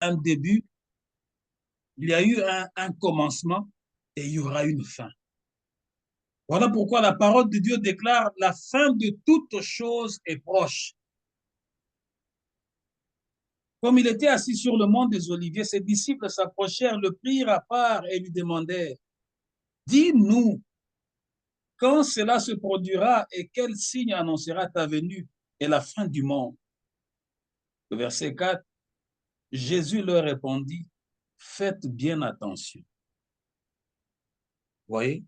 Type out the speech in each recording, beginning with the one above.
un début, il y a eu un commencement et il y aura une fin. Voilà pourquoi la parole de Dieu déclare la fin de toute chose est proche. Comme il était assis sur le mont des Oliviers, ses disciples s'approchèrent, le prirent à part et lui demandèrent, dis-nous, quand cela se produira et quel signe annoncera ta venue et la fin du monde? Le verset 4, Jésus leur répondit, faites bien attention. Vous voyez,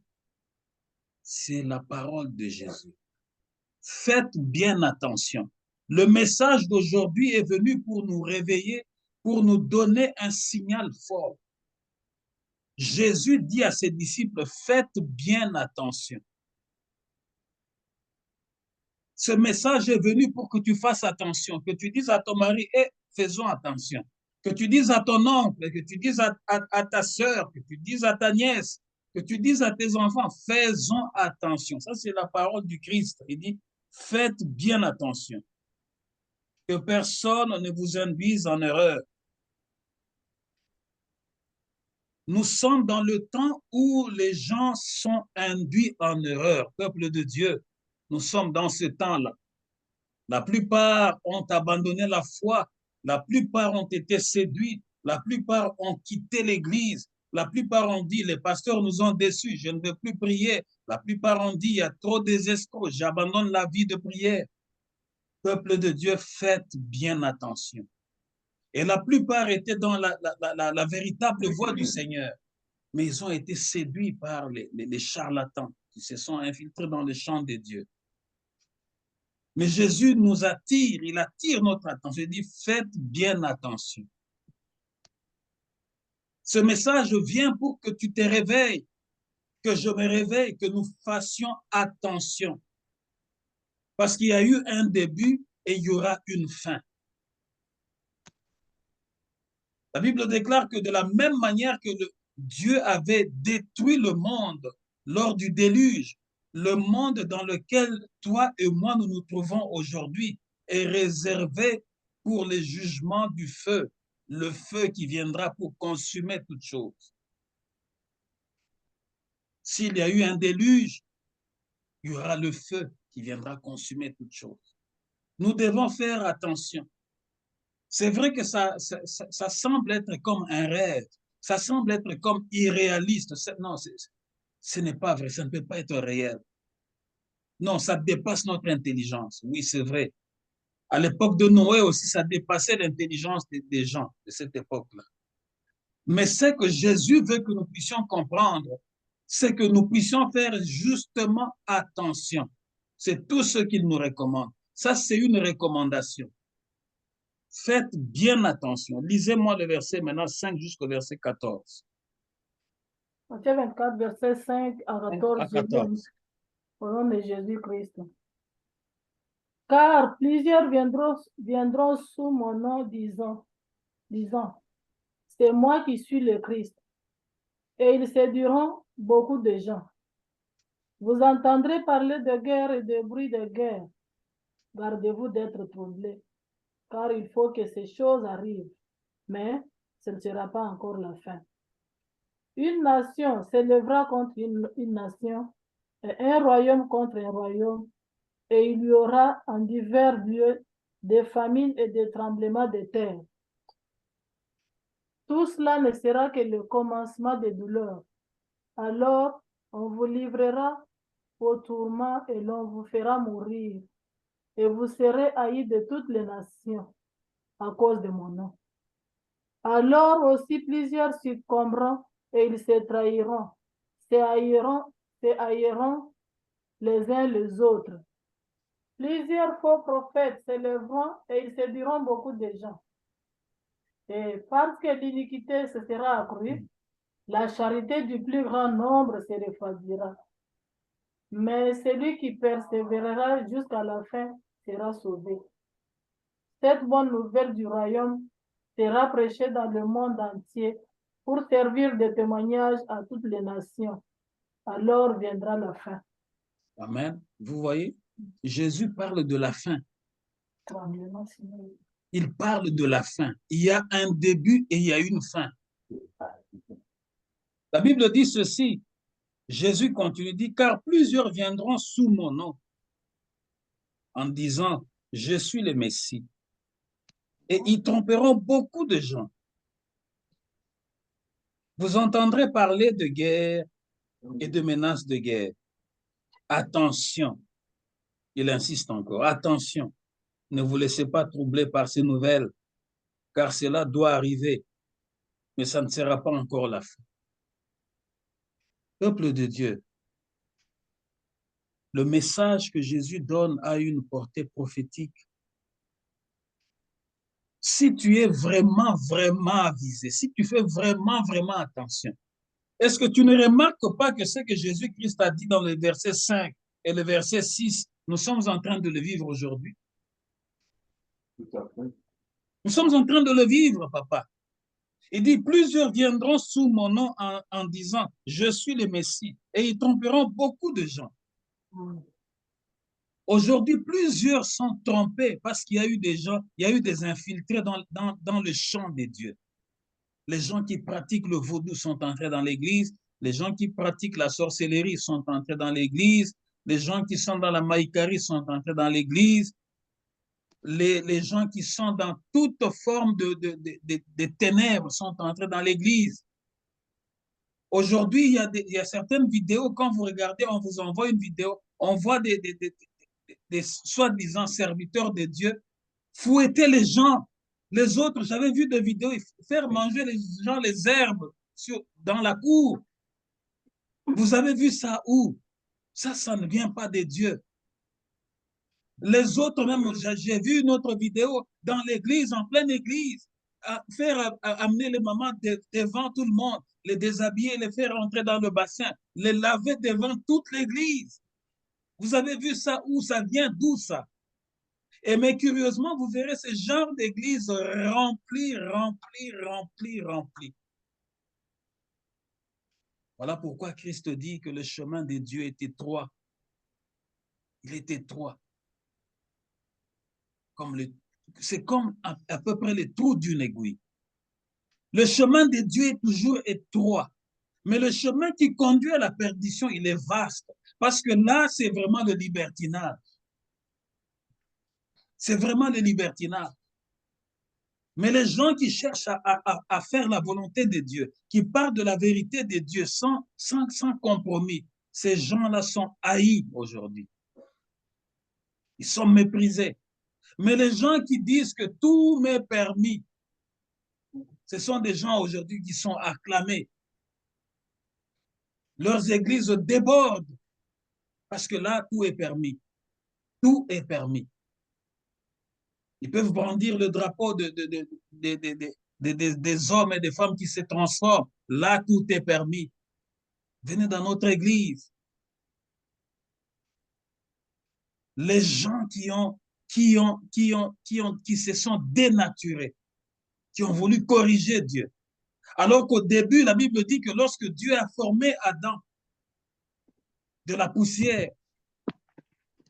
c'est la parole de Jésus. Faites bien attention. Le message d'aujourd'hui est venu pour nous réveiller, pour nous donner un signal fort. Jésus dit à ses disciples, faites bien attention. Ce message est venu pour que tu fasses attention, que tu dises à ton mari, faisons attention. Que tu dises à ton oncle, que tu dises à ta sœur, que tu dises à ta nièce, que tu dises à tes enfants, faisons attention. Ça, c'est la parole du Christ. Il dit, faites bien attention. Que personne ne vous induise en erreur. Nous sommes dans le temps où les gens sont induits en erreur, peuple de Dieu. Nous sommes dans ce temps-là. La plupart ont abandonné la foi, la plupart ont été séduits, la plupart ont quitté l'Église, la plupart ont dit, les pasteurs nous ont déçus, je ne veux plus prier. La plupart ont dit, il y a trop des escrocs, j'abandonne la vie de prière. Peuple de Dieu, faites bien attention. Et la plupart étaient dans la véritable voie du Seigneur. Mais ils ont été séduits par les charlatans qui se sont infiltrés dans le champ de Dieu. Mais Jésus nous attire, il attire notre attention. Il dit, faites bien attention. Ce message vient pour que tu te réveilles, que je me réveille, que nous fassions attention. Parce qu'il y a eu un début et il y aura une fin. La Bible déclare que de la même manière que Dieu avait détruit le monde lors du déluge, le monde dans lequel toi et moi nous nous trouvons aujourd'hui est réservé pour les jugements du feu, le feu qui viendra pour consumer toutes choses. S'il y a eu un déluge, il y aura le feu qui viendra consumer toutes choses. Nous devons faire attention. C'est vrai que ça semble être comme un rêve, ça semble être comme irréaliste. Non, ce n'est pas vrai, ça ne peut pas être réel. Non, ça dépasse notre intelligence. Oui, c'est vrai. À l'époque de Noé aussi, ça dépassait l'intelligence des gens de cette époque-là. Mais ce que Jésus veut que nous puissions comprendre, c'est que nous puissions faire justement attention. C'est tout ce qu'il nous recommande. Ça, c'est une recommandation. Faites bien attention. Lisez-moi le verset maintenant 5 jusqu'au verset 14. Matthieu 24, verset 5 à 14. À 14. Au nom de Jésus-Christ. Car plusieurs viendront sous mon nom disant, c'est moi qui suis le Christ. Et ils séduiront beaucoup de gens. Vous entendrez parler de guerre et de bruit de guerre. Gardez-vous d'être troublés, car il faut que ces choses arrivent. Mais ce ne sera pas encore la fin. Une nation s'élèvera contre une nation, et un royaume contre un royaume, et il y aura en divers lieux des famines et des tremblements de terre. Tout cela ne sera que le commencement des douleurs. Alors, on vous livrera au tourment et l'on vous fera mourir, et vous serez haïs de toutes les nations à cause de mon nom. Alors aussi plusieurs succomberont et ils se trahiront, se haïront les uns les autres. Plusieurs faux prophètes s'élèveront et ils séduiront beaucoup de gens. Et parce que l'iniquité se sera accrue, la charité du plus grand nombre se refroidira. Mais celui qui persévérera jusqu'à la fin sera sauvé. Cette bonne nouvelle du royaume sera prêchée dans le monde entier pour servir de témoignage à toutes les nations. Alors viendra la fin. Amen. Vous voyez, Jésus parle de la fin. il parle de la fin. Il y a un début et il y a une fin. La Bible dit ceci. Jésus continue, dit, car plusieurs viendront sous mon nom en disant, je suis le Messie. Et ils tromperont beaucoup de gens. Vous entendrez parler de guerre et de menaces de guerre. Attention, il insiste encore, attention, ne vous laissez pas troubler par ces nouvelles, car cela doit arriver, mais ça ne sera pas encore la fin. Peuple de Dieu, le message que Jésus donne a une portée prophétique. Si tu es vraiment, vraiment avisé, si tu fais vraiment, vraiment attention, est-ce que tu ne remarques pas que ce que Jésus-Christ a dit dans le verset 5 et le verset 6, nous sommes en train de le vivre aujourd'hui? Nous sommes en train de le vivre, papa. Il dit, plusieurs viendront sous mon nom en disant, je suis le Messie, et ils tromperont beaucoup de gens. Aujourd'hui, plusieurs sont trompés parce qu'il y a eu des gens, il y a eu des infiltrés dans le champ des dieux. Les gens qui pratiquent le vaudou sont entrés dans l'église, les gens qui pratiquent la sorcellerie sont entrés dans l'église, les gens qui sont dans la maïkarie sont entrés dans l'église, les gens qui sont dans toute forme de ténèbres sont entrés dans l'église. Aujourd'hui, il y a certaines vidéos, quand vous regardez, on vous envoie une vidéo, on voit des soi-disant serviteurs de Dieu fouetter les gens. Les autres, j'avais vu des vidéos, faire manger les gens les herbes dans la cour. Vous avez vu ça où? Ça ne vient pas de Dieu. Les autres, même, j'ai vu une autre vidéo dans l'église, en pleine église, amener les mamans devant tout le monde, les déshabiller, les faire entrer dans le bassin, les laver devant toute l'église. Vous avez vu ça où? Ça vient d'où ça? Mais curieusement, vous verrez ce genre d'église remplie. Voilà pourquoi Christ dit que le chemin de Dieu est étroit. Il est étroit. C'est comme à peu près le trou d'une aiguille. Le chemin de Dieu est toujours étroit. Mais le chemin qui conduit à la perdition, il est vaste. Parce que là, c'est vraiment le libertinage. C'est vraiment le libertinage. Mais les gens qui cherchent à faire la volonté de Dieu, qui parlent de la vérité de Dieu sans compromis, ces gens-là sont haïs aujourd'hui. Ils sont méprisés. Mais les gens qui disent que tout m'est permis, ce sont des gens aujourd'hui qui sont acclamés. Leurs églises débordent parce que là, tout est permis. Tout est permis. Ils peuvent brandir le drapeau des hommes et des femmes qui se transforment. Là, tout est permis. Venez dans notre église. Les gens qui se sont dénaturés, qui ont voulu corriger Dieu. Alors qu'au début, la Bible dit que lorsque Dieu a formé Adam de la poussière,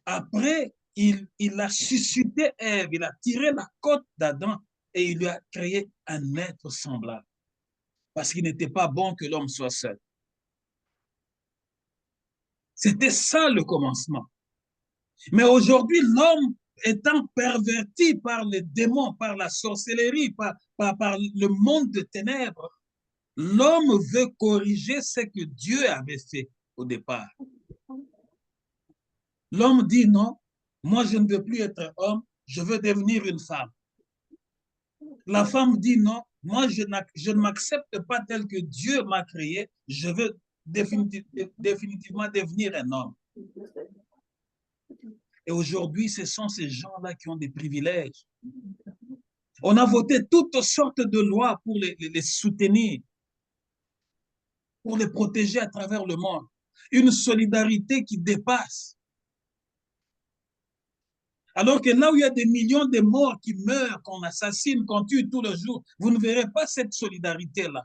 après, il a suscité Ève, il a tiré la côte d'Adam et il lui a créé un être semblable. Parce qu'il n'était pas bon que l'homme soit seul. C'était ça le commencement. Mais aujourd'hui, l'homme étant perverti par les démons, par la sorcellerie, par le monde de ténèbres, l'homme veut corriger ce que Dieu avait fait au départ. L'homme dit non, moi je ne veux plus être homme, je veux devenir une femme. La femme dit non, moi je ne m'accepte pas tel que Dieu m'a créé, je veux définitivement devenir un homme. Et aujourd'hui, ce sont ces gens-là qui ont des privilèges. On a voté toutes sortes de lois pour les soutenir, pour les protéger à travers le monde. Une solidarité qui dépasse. Alors que là où il y a des millions de morts qui meurent, qu'on assassine, qu'on tue tous les jours, vous ne verrez pas cette solidarité-là.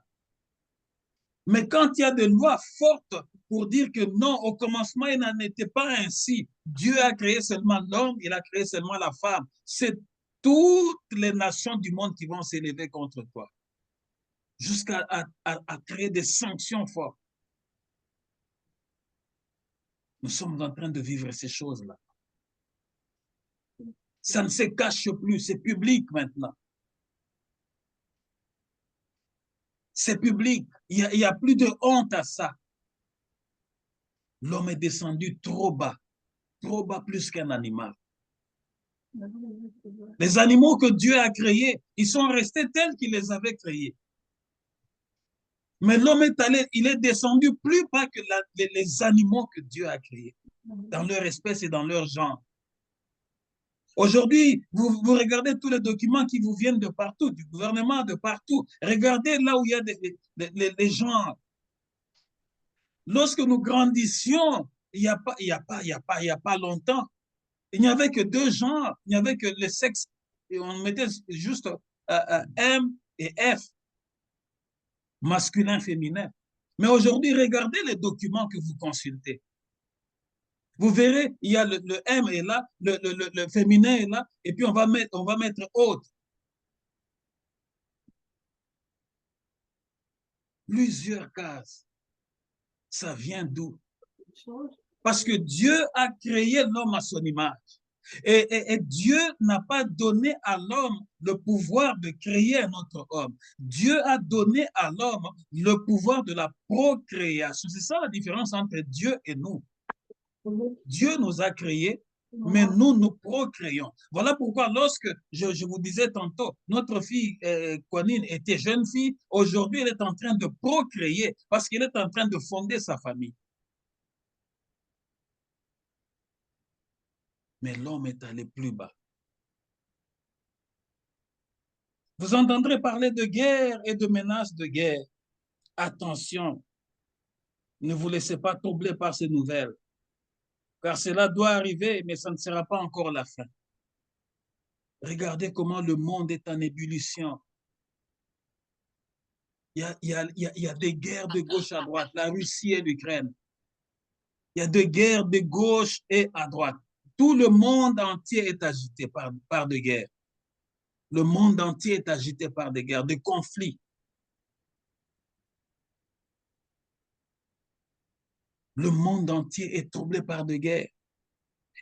Mais quand il y a des lois fortes pour dire que non, au commencement, il n'en était pas ainsi. Dieu a créé seulement l'homme, il a créé seulement la femme. toutes les nations du monde qui vont s'élever contre toi, jusqu'à créer des sanctions fortes. Nous sommes en train de vivre ces choses-là. Ça ne se cache plus, c'est public maintenant. C'est public, il y a plus de honte à ça. L'homme est descendu trop bas plus qu'un animal. Les animaux que Dieu a créés, ils sont restés tels qu'il les avait créés. Mais l'homme est allé, il est descendu plus bas que les animaux que Dieu a créés, dans leur espèce et dans leur genre. Aujourd'hui, vous regardez tous les documents qui vous viennent de partout, du gouvernement, de partout. Regardez là où il y a des gens. Lorsque nous grandissions, il n'y a pas longtemps, il n'y avait que deux genres, il n'y avait que le sexe, et on mettait juste M et F, masculin, féminin. Mais aujourd'hui, regardez les documents que vous consultez. Vous verrez, il y a le M est là, le féminin est là, et puis on va mettre autre. Plusieurs cases. Ça vient d'où? Parce que Dieu a créé l'homme à son image. Et Dieu n'a pas donné à l'homme le pouvoir de créer un autre homme. Dieu a donné à l'homme le pouvoir de la procréation. C'est ça la différence entre Dieu et nous. Dieu nous a créés, mais nous procréons. Voilà pourquoi lorsque je vous disais tantôt, notre fille Kwanine était jeune fille, aujourd'hui elle est en train de procréer parce qu'elle est en train de fonder sa famille. Mais l'homme est allé plus bas. Vous entendrez parler de guerre et de menaces de guerre. Attention, ne vous laissez pas troubler par ces nouvelles, car cela doit arriver, mais ça ne sera pas encore la fin. Regardez comment le monde est en ébullition. Il y a des guerres de gauche à droite, la Russie et l'Ukraine. Il y a des guerres de gauche et à droite. Tout le monde entier est agité par des guerres. Le monde entier est agité par des guerres, des conflits. Le monde entier est troublé par des guerres.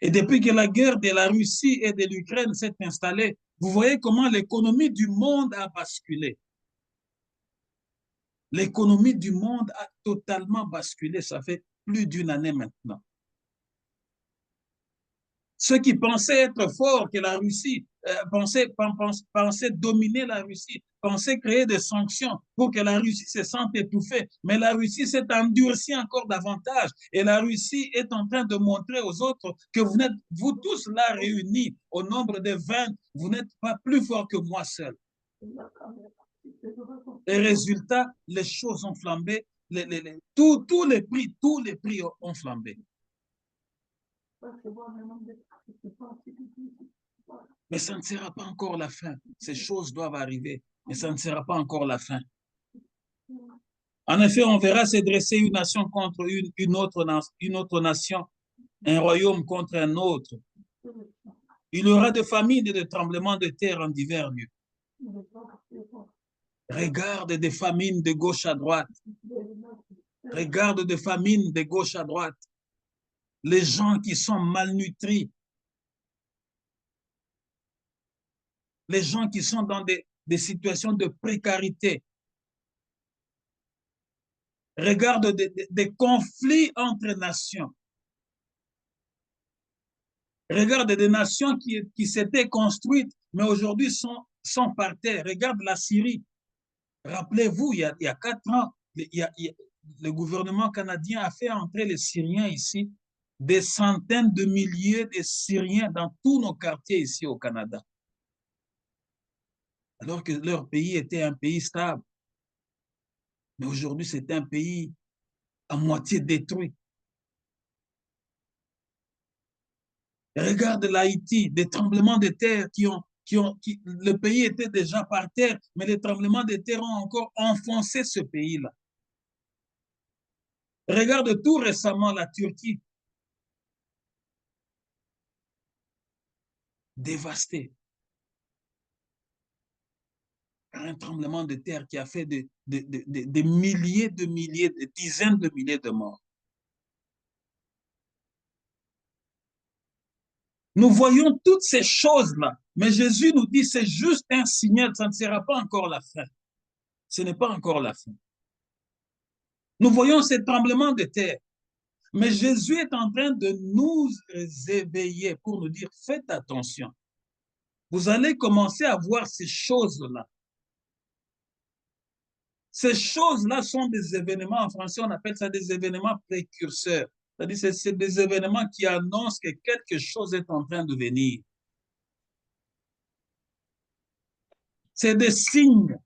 Et depuis que la guerre de la Russie et de l'Ukraine s'est installée, vous voyez comment l'économie du monde a basculé. L'économie du monde a totalement basculé, ça fait plus d'une année maintenant. Ceux qui pensaient être forts, que la Russie pensaient dominer la Russie, pensaient créer des sanctions pour que la Russie se sente étouffée. Mais la Russie s'est endurcie encore davantage. Et la Russie est en train de montrer aux autres que vous tous là réunis au nombre de 20, vous n'êtes pas plus forts que moi seul. Et résultat, les choses ont flambé. Tous les prix ont flambé. Mais ça ne sera pas encore la fin. Ces choses doivent arriver, mais ça ne sera pas encore la fin. En effet, on verra se dresser une nation contre une autre nation, un royaume contre un autre. Il y aura de famines et de tremblements de terre en divers lieux. Regarde des famines de gauche à droite. Regarde des famines de gauche à droite. Les gens qui sont malnutris. Les gens qui sont dans des situations de précarité. Regarde des conflits entre nations. Regarde des nations qui s'étaient construites, mais aujourd'hui sont par terre. Regarde la Syrie. Rappelez-vous, il y a 4 ans, le gouvernement canadien a fait entrer les Syriens ici, des centaines de milliers de Syriens dans tous nos quartiers ici au Canada. Alors que leur pays était un pays stable. Mais aujourd'hui, c'est un pays à moitié détruit. Regarde l'Haïti, des tremblements de terre le pays était déjà par terre, mais les tremblements de terre ont encore enfoncé ce pays-là. Regarde tout récemment la Turquie, dévastée. Un tremblement de terre qui a fait des milliers des dizaines de milliers de morts. Nous voyons toutes ces choses-là, mais Jésus nous dit c'est juste un signal, ça ne sera pas encore la fin. Ce n'est pas encore la fin. Nous voyons ces tremblements de terre, mais Jésus est en train de nous éveiller pour nous dire faites attention. Vous allez commencer à voir ces choses-là. Ces choses-là sont des événements, en français on appelle ça des événements précurseurs. C'est-à-dire c'est des événements qui annoncent que quelque chose est en train de venir. C'est des signes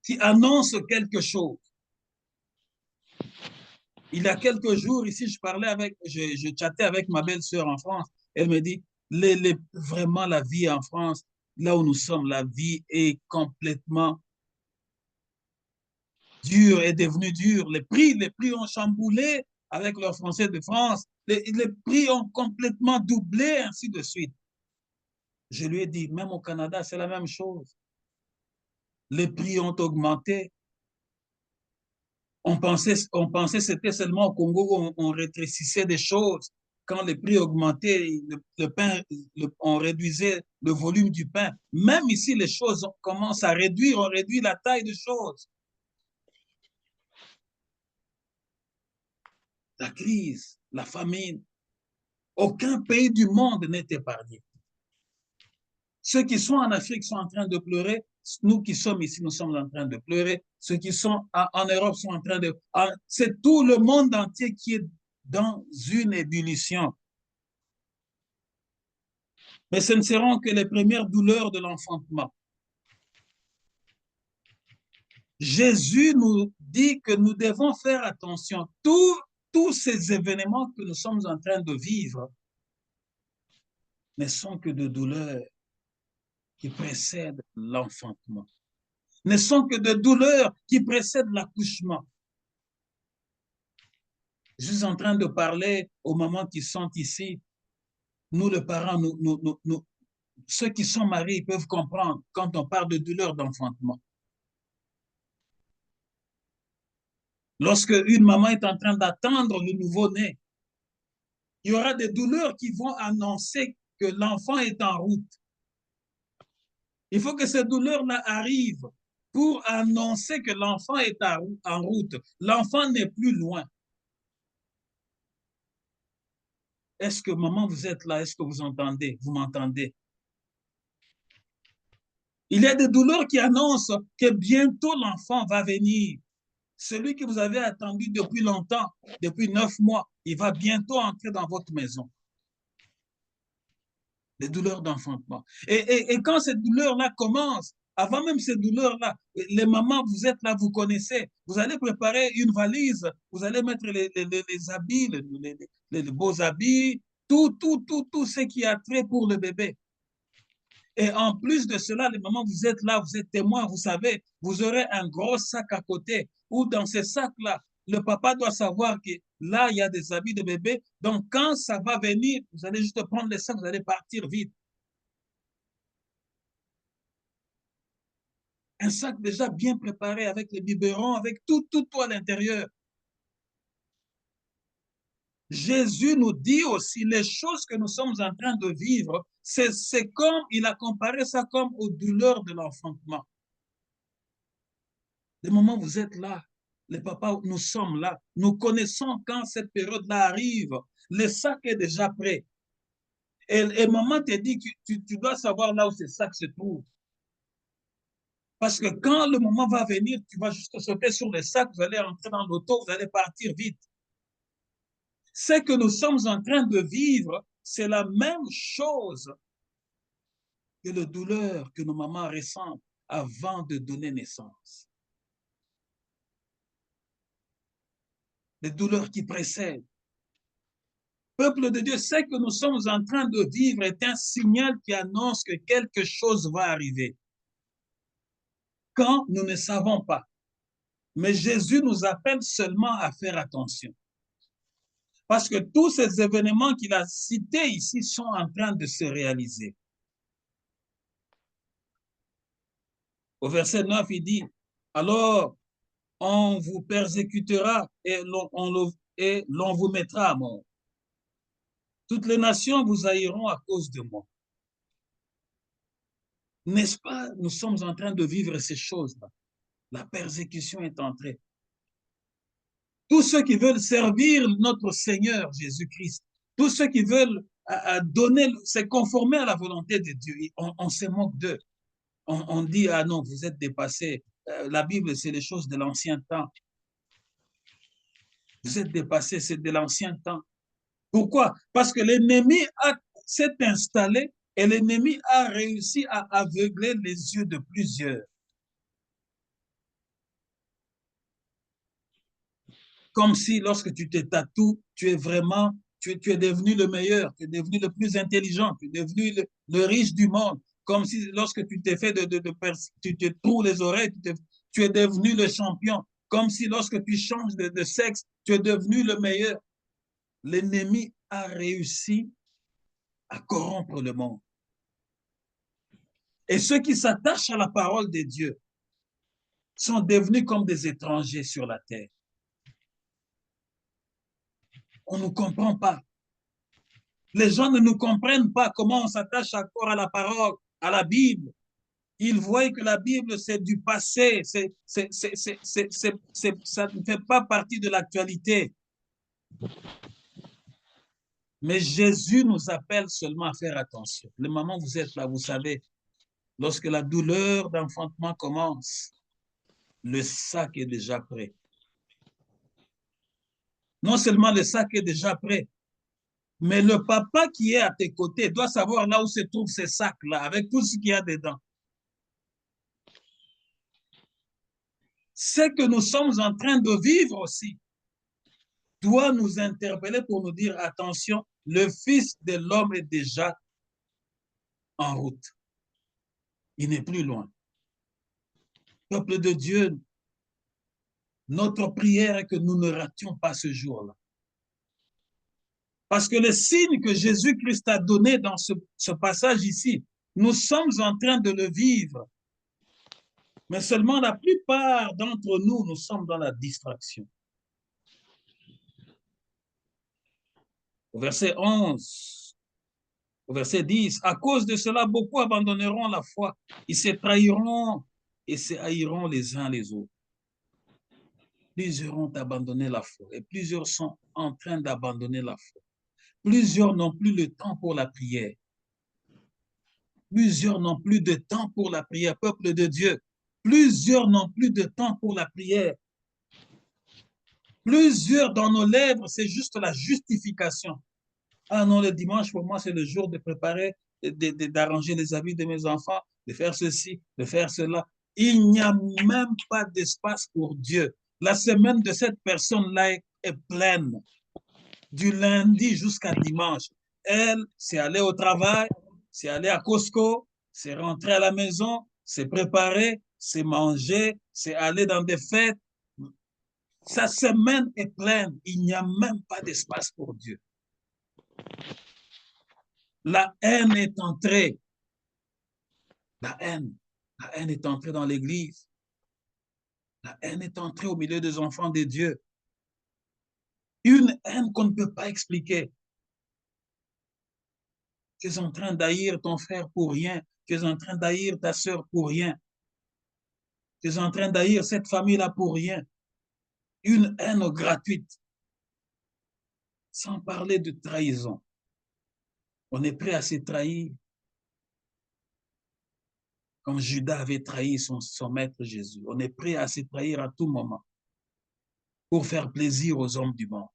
qui annoncent quelque chose. Il y a quelques jours, ici, je chattais avec ma belle-sœur en France. Elle me dit, vraiment la vie en France, là où nous sommes, la vie est complètement dure, est devenue dure. Les prix ont chamboulé avec leurs Français de France. Les prix ont complètement doublé, ainsi de suite. Je lui ai dit, même au Canada, c'est la même chose. Les prix ont augmenté. On pensait que c'était seulement au Congo où on rétrécissait des choses. Quand les prix augmentaient, le pain, on réduisait le volume du pain. Même ici, les choses commencent à réduire, on réduit la taille des choses. La crise, la famine, aucun pays du monde n'est épargné. Ceux qui sont en Afrique sont en train de pleurer. Nous qui sommes ici, nous sommes en train de pleurer. Ceux qui sont en Europe sont en train de... C'est tout le monde entier qui est dans une ébullition. Mais ce ne seront que les premières douleurs de l'enfantement. Jésus nous dit que nous devons faire attention. Tous ces événements que nous sommes en train de vivre ne sont que de douleurs qui précèdent l'enfantement, ne sont que de douleurs qui précèdent l'accouchement. Je suis en train de parler aux mamans qui sont ici. Nous, les parents, ceux qui sont mariés peuvent comprendre quand on parle de douleur d'enfantement. Lorsque une maman est en train d'attendre le nouveau-né, il y aura des douleurs qui vont annoncer que l'enfant est en route. Il faut que ces douleurs-là arrivent pour annoncer que l'enfant est en route. L'enfant n'est plus loin. Est-ce que, maman, vous êtes là? Est-ce que vous entendez? Vous m'entendez? Il y a des douleurs qui annoncent que bientôt l'enfant va venir. Celui que vous avez attendu depuis longtemps, depuis 9 mois, il va bientôt entrer dans votre maison. Les douleurs d'enfantement. Et quand ces douleurs-là commencent, avant même ces douleurs-là, les mamans, vous êtes là, vous connaissez, vous allez préparer une valise, vous allez mettre les habits, les beaux habits, tout ce qui a trait pour le bébé. Et en plus de cela, les mamans, vous êtes là, vous êtes témoins, vous savez, vous aurez un gros sac à côté, où dans ce sac-là, le papa doit savoir que là, il y a des habits de bébé. Donc, quand ça va venir, vous allez juste prendre les sacs, vous allez partir vite. Un sac déjà bien préparé avec les biberons, avec tout à l'intérieur. Jésus nous dit aussi les choses que nous sommes en train de vivre, c'est comme, il a comparé ça comme aux douleurs de l'enfantement. Le moment où vous êtes là, les papas, nous sommes là, nous connaissons quand cette période-là arrive, le sac est déjà prêt. Et maman te dit que tu dois savoir là où ce sac se trouve. Parce que quand le moment va venir, tu vas juste sauter sur le sac, vous allez entrer dans l'auto, vous allez partir vite. Ce que nous sommes en train de vivre, c'est la même chose que la douleur que nos mamans ressentent avant de donner naissance. Les douleurs qui précèdent. Peuple de Dieu, ce que nous sommes en train de vivre est un signal qui annonce que quelque chose va arriver. Quand nous ne savons pas. Mais Jésus nous appelle seulement à faire attention. Parce que tous ces événements qu'il a cités ici sont en train de se réaliser. Au verset 9, il dit, alors on vous persécutera et l'on vous mettra à mort. Toutes les nations vous haïront à cause de moi. N'est-ce pas, nous sommes en train de vivre ces choses-là. La persécution est entrée. Tous ceux qui veulent servir notre Seigneur Jésus-Christ, tous ceux qui veulent donner, se conformer à la volonté de Dieu, on se moque d'eux. On dit, ah non, vous êtes dépassés. La Bible, c'est les choses de l'ancien temps. Vous êtes dépassés, c'est de l'ancien temps. Pourquoi? Parce que l'ennemi s'est installé et l'ennemi a réussi à aveugler les yeux de plusieurs. Comme si lorsque tu te tatoues, tu es vraiment, tu es devenu le meilleur, tu es devenu le plus intelligent, tu es devenu le riche du monde. Comme si lorsque tu t'es fait tu te trouves les oreilles, tu es devenu le champion. Comme si lorsque tu changes de sexe, tu es devenu le meilleur. L'ennemi a réussi à corrompre le monde. Et ceux qui s'attachent à la parole de Dieu sont devenus comme des étrangers sur la terre. On ne comprend pas. Les gens ne nous comprennent pas comment on s'attache encore à la parole, à la Bible. Ils voient que la Bible, c'est du passé, ça ne fait pas partie de l'actualité. Mais Jésus nous appelle seulement à faire attention. Le moment où vous êtes là, vous savez, lorsque la douleur d'enfantement commence, le sac est déjà prêt. Non seulement le sac est déjà prêt, mais le papa qui est à tes côtés doit savoir là où se trouvent ces sacs-là, avec tout ce qu'il y a dedans. Ce que nous sommes en train de vivre aussi doit nous interpeller pour nous dire, attention, le Fils de l'homme est déjà en route. Il n'est plus loin. Peuple de Dieu, notre prière est que nous ne rations pas ce jour-là. Parce que le signe que Jésus-Christ a donné dans ce passage ici, nous sommes en train de le vivre. Mais seulement la plupart d'entre nous, nous sommes dans la distraction. Au verset 11, au verset 10, à cause de cela, beaucoup abandonneront la foi. Ils se trahiront et se haïront les uns les autres. Plusieurs ont abandonné la foi et plusieurs sont en train d'abandonner la foi. Plusieurs n'ont plus le temps pour la prière. Plusieurs n'ont plus de temps pour la prière, peuple de Dieu. Plusieurs n'ont plus de temps pour la prière. Plusieurs dans nos lèvres, c'est juste la justification. Ah non, le dimanche, pour moi, c'est le jour de préparer, d'arranger les habits de mes enfants, de faire ceci, de faire cela. Il n'y a même pas d'espace pour Dieu. La semaine de cette personne-là est pleine, du lundi jusqu'à dimanche. Elle, c'est aller au travail, c'est aller à Costco, c'est rentrer à la maison, c'est préparer, c'est manger, c'est aller dans des fêtes. Sa semaine est pleine. Il n'y a même pas d'espace pour Dieu. La haine est entrée. La haine est entrée dans l'Église. La haine est entrée au milieu des enfants de Dieu. Une haine qu'on ne peut pas expliquer. Tu es en train d'haïr ton frère pour rien. Tu es en train d'haïr ta sœur pour rien. Tu es en train d'haïr cette famille-là pour rien. Une haine gratuite. Sans parler de trahison. On est prêt à se trahir. Comme Judas avait trahi son maître Jésus. On est prêt à se trahir à tout moment pour faire plaisir aux hommes du monde.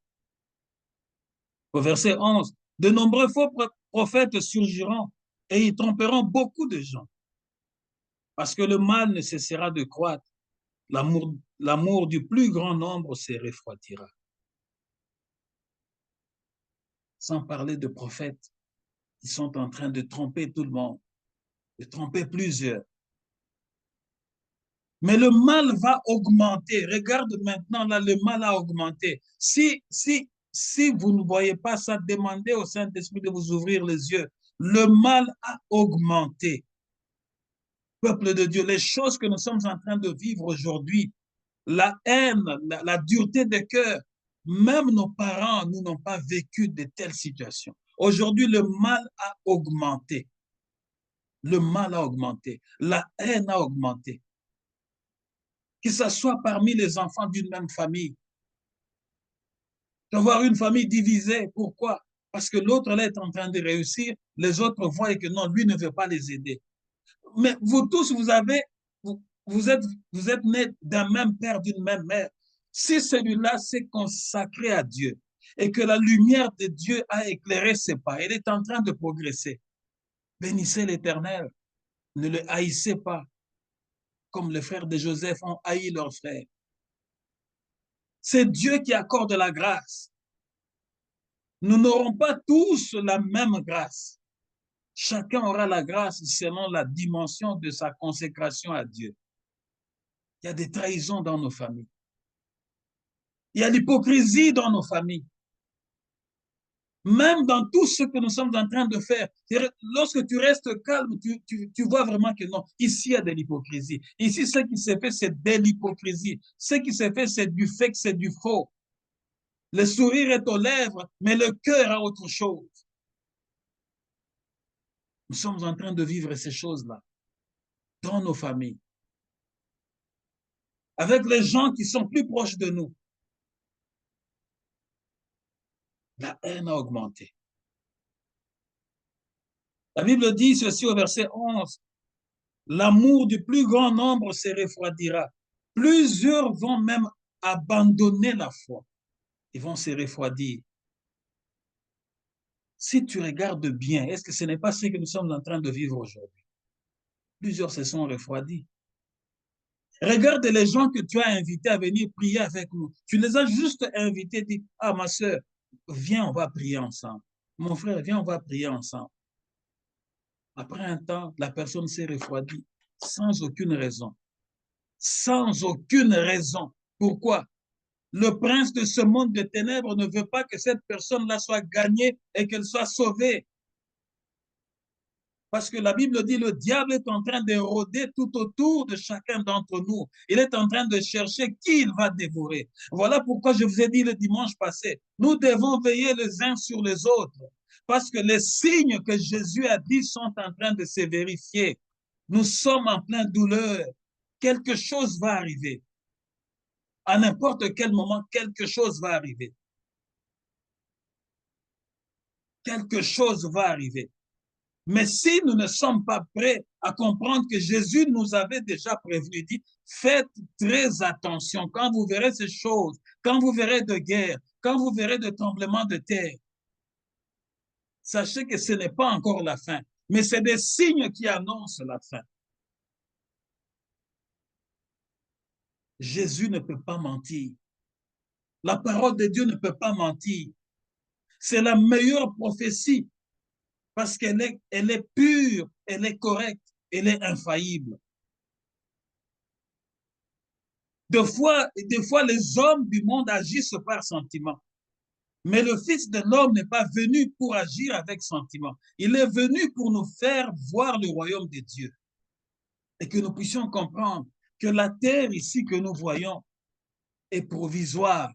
Au verset 11, de nombreux faux prophètes surgiront et ils tromperont beaucoup de gens. Parce que le mal ne cessera de croître. L'amour du plus grand nombre se refroidira. Sans parler de prophètes qui sont en train de tromper tout le monde, de tromper plusieurs. Mais le mal va augmenter. Regarde maintenant, là, le mal a augmenté. Si vous ne voyez pas ça, demandez au Saint-Esprit de vous ouvrir les yeux. Le mal a augmenté. Peuple de Dieu, les choses que nous sommes en train de vivre aujourd'hui, la haine, la dureté de cœur, même nos parents, nous n'ont pas vécu de telles situations. Aujourd'hui, le mal a augmenté. Le mal a augmenté. La haine a augmenté. Que ce soit parmi les enfants d'une même famille. D'avoir une famille divisée. Pourquoi? Parce que l'autre là est en train de réussir, les autres voient que non, lui ne veut pas les aider. Mais vous tous, vous êtes nés d'un même père, d'une même mère. Si celui-là s'est consacré à Dieu et que la lumière de Dieu a éclairé ses pas, il est en train de progresser. Bénissez l'Éternel. Ne le haïssez pas comme les frères de Joseph ont haï leur frère. C'est Dieu qui accorde la grâce. Nous n'aurons pas tous la même grâce. Chacun aura la grâce selon la dimension de sa consécration à Dieu. Il y a des trahisons dans nos familles. Il y a l'hypocrisie dans nos familles. Même dans tout ce que nous sommes en train de faire, lorsque tu restes calme, tu vois vraiment que non, ici il y a de l'hypocrisie. Ici, ce qui s'est fait, c'est de l'hypocrisie. Ce qui s'est fait, c'est du fake, c'est du faux. Le sourire est aux lèvres, mais le cœur a autre chose. Nous sommes en train de vivre ces choses-là dans nos familles, avec les gens qui sont plus proches de nous. La haine a augmenté. La Bible dit ceci au verset 11. L'amour du plus grand nombre se refroidira. Plusieurs vont même abandonner la foi. Ils vont se refroidir. Si tu regardes bien, est-ce que ce n'est pas ce que nous sommes en train de vivre aujourd'hui? Plusieurs se sont refroidis. Regarde les gens que tu as invités à venir prier avec nous. Tu les as juste invités, dis, ah ma soeur, viens, on va prier ensemble. Mon frère, viens, on va prier ensemble. Après un temps, la personne s'est refroidie sans aucune raison. Sans aucune raison. Pourquoi? Le prince de ce monde de ténèbres ne veut pas que cette personne-là soit gagnée et qu'elle soit sauvée. Parce que la Bible dit, le diable est en train de rôder tout autour de chacun d'entre nous. Il est en train de chercher qui il va dévorer. Voilà pourquoi je vous ai dit le dimanche passé, nous devons veiller les uns sur les autres. Parce que les signes que Jésus a dit sont en train de se vérifier. Nous sommes en pleine douleur. Quelque chose va arriver. À n'importe quel moment, quelque chose va arriver. Quelque chose va arriver. Mais si nous ne sommes pas prêts à comprendre que Jésus nous avait déjà prévenu, dit, faites très attention quand vous verrez ces choses, quand vous verrez de guerre, quand vous verrez de tremblements de terre. Sachez que ce n'est pas encore la fin, mais c'est des signes qui annoncent la fin. Jésus ne peut pas mentir. La parole de Dieu ne peut pas mentir. C'est la meilleure prophétie parce qu'elle est pure, elle est correcte, elle est infaillible. Des fois, les hommes du monde agissent par sentiment. Mais le Fils de l'homme n'est pas venu pour agir avec sentiment. Il est venu pour nous faire voir le royaume de Dieu. Et que nous puissions comprendre que la terre ici que nous voyons est provisoire.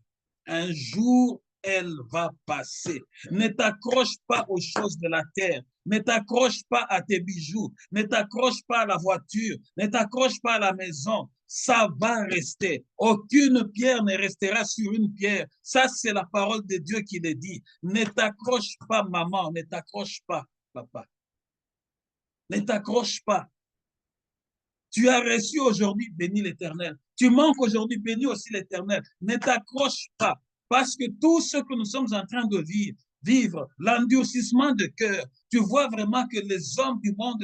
Un jour, elle va passer. Ne t'accroche pas aux choses de la terre. Ne t'accroche pas à tes bijoux. Ne t'accroche pas à la voiture. Ne t'accroche pas à la maison. Ça va rester. Aucune pierre ne restera sur une pierre. Ça, c'est la parole de Dieu qui le dit. Ne t'accroche pas, maman. Ne t'accroche pas, papa. Ne t'accroche pas. Tu as reçu aujourd'hui, béni l'Éternel. Tu manques aujourd'hui, béni aussi l'Éternel. Ne t'accroche pas, parce que tout ce que nous sommes en train de vivre, l'endurcissement de cœur, tu vois vraiment que les hommes du monde,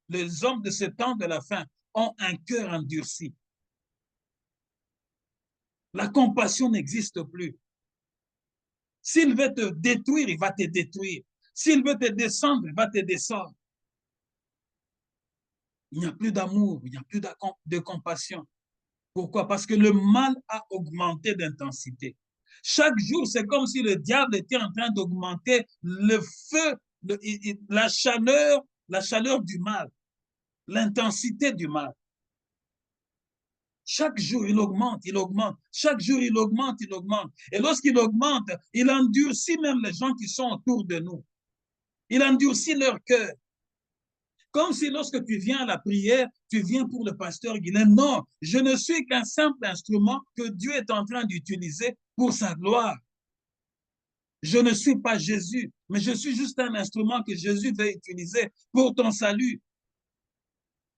les hommes de ce temps de la fin, ont un cœur endurci. La compassion n'existe plus. S'il veut te détruire, il va te détruire. S'il veut te descendre, il va te descendre. Il n'y a plus d'amour, il n'y a plus de compassion. Pourquoi? Parce que le mal a augmenté d'intensité. Chaque jour, c'est comme si le diable était en train d'augmenter le feu, la chaleur du mal. l'intensité du mal. Chaque jour, il augmente, il augmente. Chaque jour, il augmente, il augmente. Et lorsqu'il augmente, il endurcit même les gens qui sont autour de nous. Il endurcit leur cœur. Comme si lorsque tu viens à la prière, tu viens pour le pasteur Guilain. Non, je ne suis qu'un simple instrument que Dieu est en train d'utiliser pour sa gloire. Je ne suis pas Jésus, mais je suis juste un instrument que Jésus veut utiliser pour ton salut.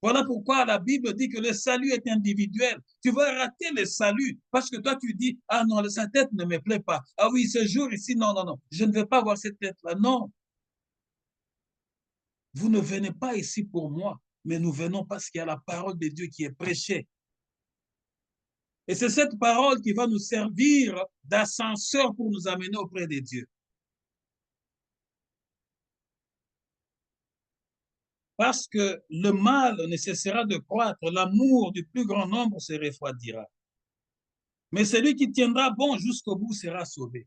Voilà pourquoi la Bible dit que le salut est individuel. Tu vas rater le salut parce que toi, tu dis, ah non, sa tête ne me plaît pas. Ah oui, ce jour ici, non, non, non, je ne veux pas voir cette tête-là. Non, vous ne venez pas ici pour moi, mais nous venons parce qu'il y a la parole de Dieu qui est prêchée. Et c'est cette parole qui va nous servir d'ascenseur pour nous amener auprès de Dieu. Parce que le mal ne cessera de croître, l'amour du plus grand nombre se refroidira. Mais celui qui tiendra bon jusqu'au bout sera sauvé.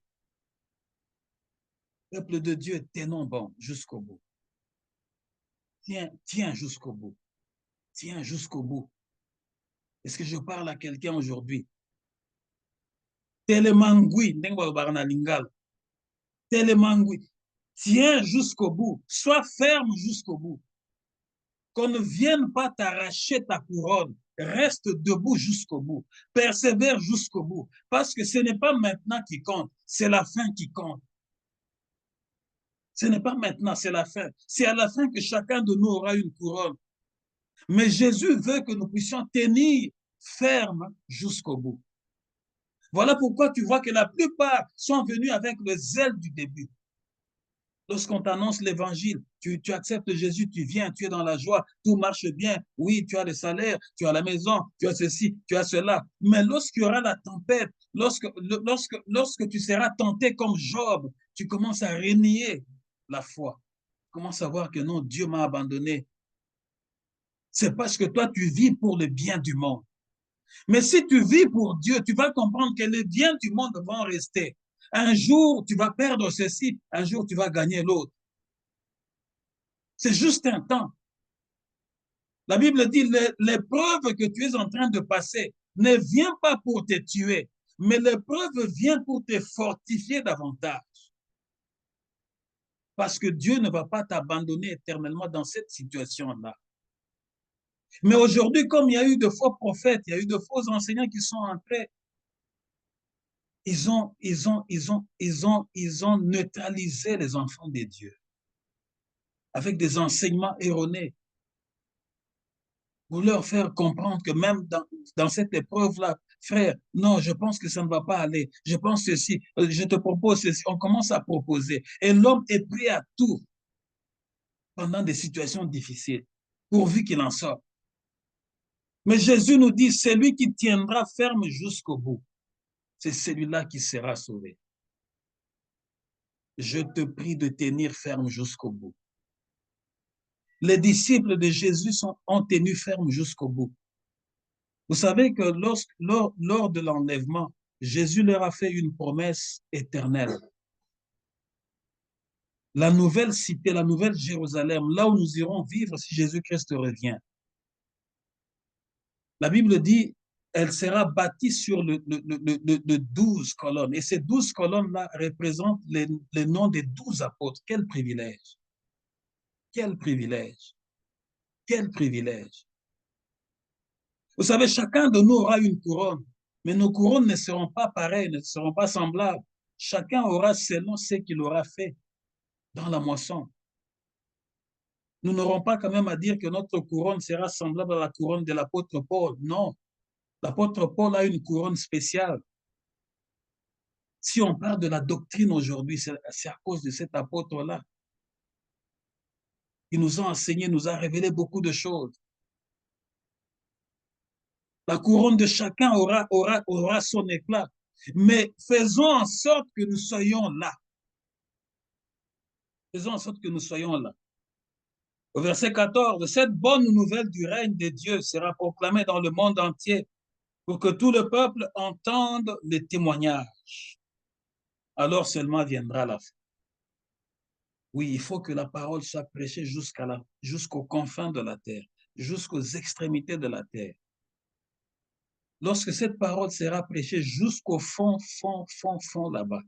Peuple de Dieu, tenons bon jusqu'au bout. Tiens jusqu'au bout. Tiens jusqu'au bout. Est-ce que je parle à quelqu'un aujourd'hui? Telemangui, Telemangui. Tiens jusqu'au bout. Sois ferme jusqu'au bout. Qu'on ne vienne pas t'arracher ta couronne. Reste debout jusqu'au bout. Persévère jusqu'au bout. Parce que ce n'est pas maintenant qui compte, c'est la fin qui compte. Ce n'est pas maintenant, c'est la fin. C'est à la fin que chacun de nous aura une couronne. Mais Jésus veut que nous puissions tenir ferme jusqu'au bout. Voilà pourquoi tu vois que la plupart sont venus avec le zèle du début. Lorsqu'on t'annonce l'évangile, tu acceptes Jésus, tu viens, tu es dans la joie, tout marche bien. Oui, tu as le salaire, tu as la maison, tu as ceci, tu as cela. Mais lorsqu'il y aura la tempête, lorsque tu seras tenté comme Job, tu commences à renier la foi. Tu commences à voir que non, Dieu m'a abandonné. C'est parce que toi, tu vis pour le bien du monde. Mais si tu vis pour Dieu, tu vas comprendre que les biens du monde vont rester. Un jour, tu vas perdre ceci, un jour, tu vas gagner l'autre. C'est juste un temps. La Bible dit, l'épreuve que tu es en train de passer ne vient pas pour te tuer, mais l'épreuve vient pour te fortifier davantage. Parce que Dieu ne va pas t'abandonner éternellement dans cette situation-là. Mais aujourd'hui, comme il y a eu de faux prophètes, il y a eu de faux enseignants qui sont entrés, ils ont neutralisé les enfants de Dieu avec des enseignements erronés pour leur faire comprendre que même dans cette épreuve-là, frère, non, je pense que ça ne va pas aller. Je pense ceci, je te propose ceci. On commence à proposer. Et l'homme est prêt à tout pendant des situations difficiles, pourvu qu'il en sorte. Mais Jésus nous dit, celui qui tiendra ferme jusqu'au bout, c'est celui-là qui sera sauvé. Je te prie de tenir ferme jusqu'au bout. Les disciples de Jésus ont tenu ferme jusqu'au bout. Vous savez que lors de l'enlèvement, Jésus leur a fait une promesse éternelle. La nouvelle cité, la nouvelle Jérusalem, là où nous irons vivre si Jésus-Christ revient. La Bible dit, elle sera bâtie sur le 12 colonnes. Et ces 12 colonnes-là représentent les noms des 12 apôtres. Quel privilège! Quel privilège! Quel privilège! Vous savez, chacun de nous aura une couronne, mais nos couronnes ne seront pas pareilles, ne seront pas semblables. Chacun aura selon ce qu'il aura fait dans la moisson. Nous n'aurons pas quand même à dire que notre couronne sera semblable à la couronne de l'apôtre Paul. Non, l'apôtre Paul a une couronne spéciale. Si on parle de la doctrine aujourd'hui, c'est à cause de cet apôtre-là. Il nous a enseigné, nous a révélé beaucoup de choses. La couronne de chacun aura son éclat. Mais faisons en sorte que nous soyons là. Faisons en sorte que nous soyons là. Au verset 14, cette bonne nouvelle du règne de Dieu sera proclamée dans le monde entier pour que tout le peuple entende les témoignages. Alors seulement viendra la fin. Oui, il faut que la parole soit prêchée jusqu'aux confins de la terre. jusqu'aux extrémités de la terre. Lorsque cette parole sera prêchée jusqu'au fond là-bas,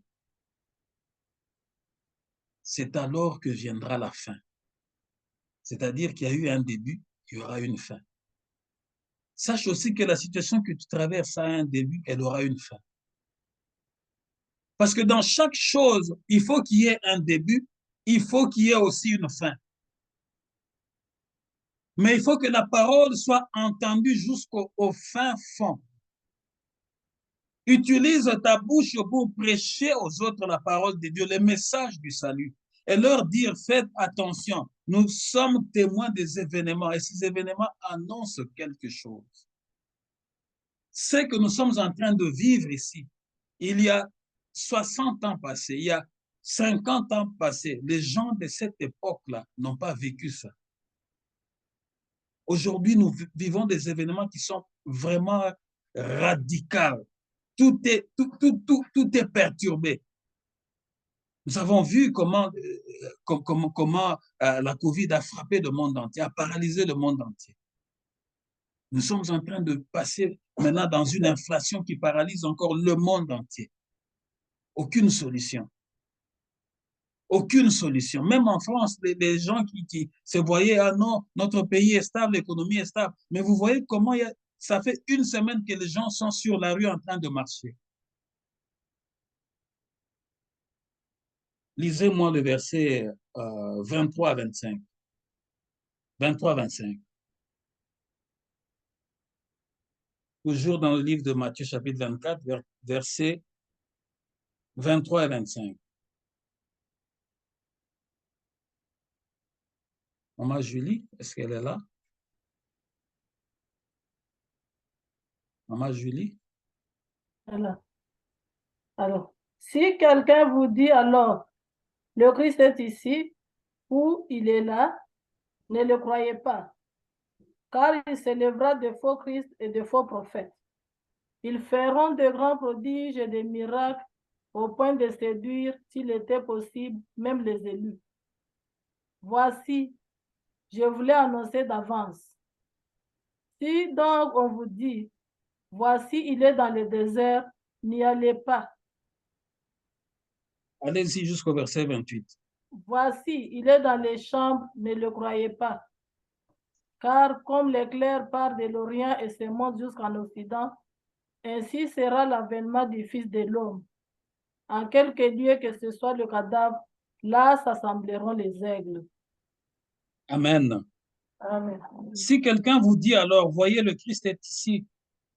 c'est alors que viendra la fin. C'est-à-dire qu'il y a eu un début, il y aura une fin. Sache aussi que la situation que tu traverses a un début, elle aura une fin. Parce que dans chaque chose, il faut qu'il y ait un début, il faut qu'il y ait aussi une fin. Mais il faut que la parole soit entendue jusqu'au fin fond. Utilise ta bouche pour prêcher aux autres la parole de Dieu, le message du salut, et leur dire, faites attention, nous sommes témoins des événements, et ces événements annoncent quelque chose. Ce que nous sommes en train de vivre ici, il y a 60 ans passés, il y a 50 ans passés, les gens de cette époque-là n'ont pas vécu ça. Aujourd'hui, nous vivons des événements qui sont vraiment radicaux. Tout est perturbé. Nous avons vu comment la COVID a frappé le monde entier, a paralysé le monde entier. Nous sommes en train de passer maintenant dans une inflation qui paralyse encore le monde entier. Aucune solution. Aucune solution. Même en France, les gens qui se voyaient, ah non, notre pays est stable, l'économie est stable. Mais vous voyez comment ça fait une semaine que les gens sont sur la rue en train de marcher. Lisez-moi le verset 23 à 25. 23 à 25. Toujours dans le livre de Matthieu, chapitre 24, versets 23 à 25. Maman Julie, est-ce qu'elle est là? Maman Julie? Alors, si quelqu'un vous dit alors, le Christ est ici, ou il est là, ne le croyez pas, car il s'élèvera de faux Christ et de faux prophètes. Ils feront de grands prodiges et des miracles au point de séduire, s'il était possible, même les élus. Voici, je vous l'ai annoncé d'avance. Si donc on vous dit, voici, il est dans le désert, n'y allez pas. Allez-y jusqu'au verset 28. Voici, il est dans les chambres, ne le croyez pas. Car comme l'éclair part de l'Orient et se monte jusqu'en Occident, ainsi sera l'avènement du Fils de l'homme. En quelque lieu que ce soit le cadavre, là s'assembleront les aigles. Amen. Amen. Si quelqu'un vous dit alors, voyez, le Christ est ici,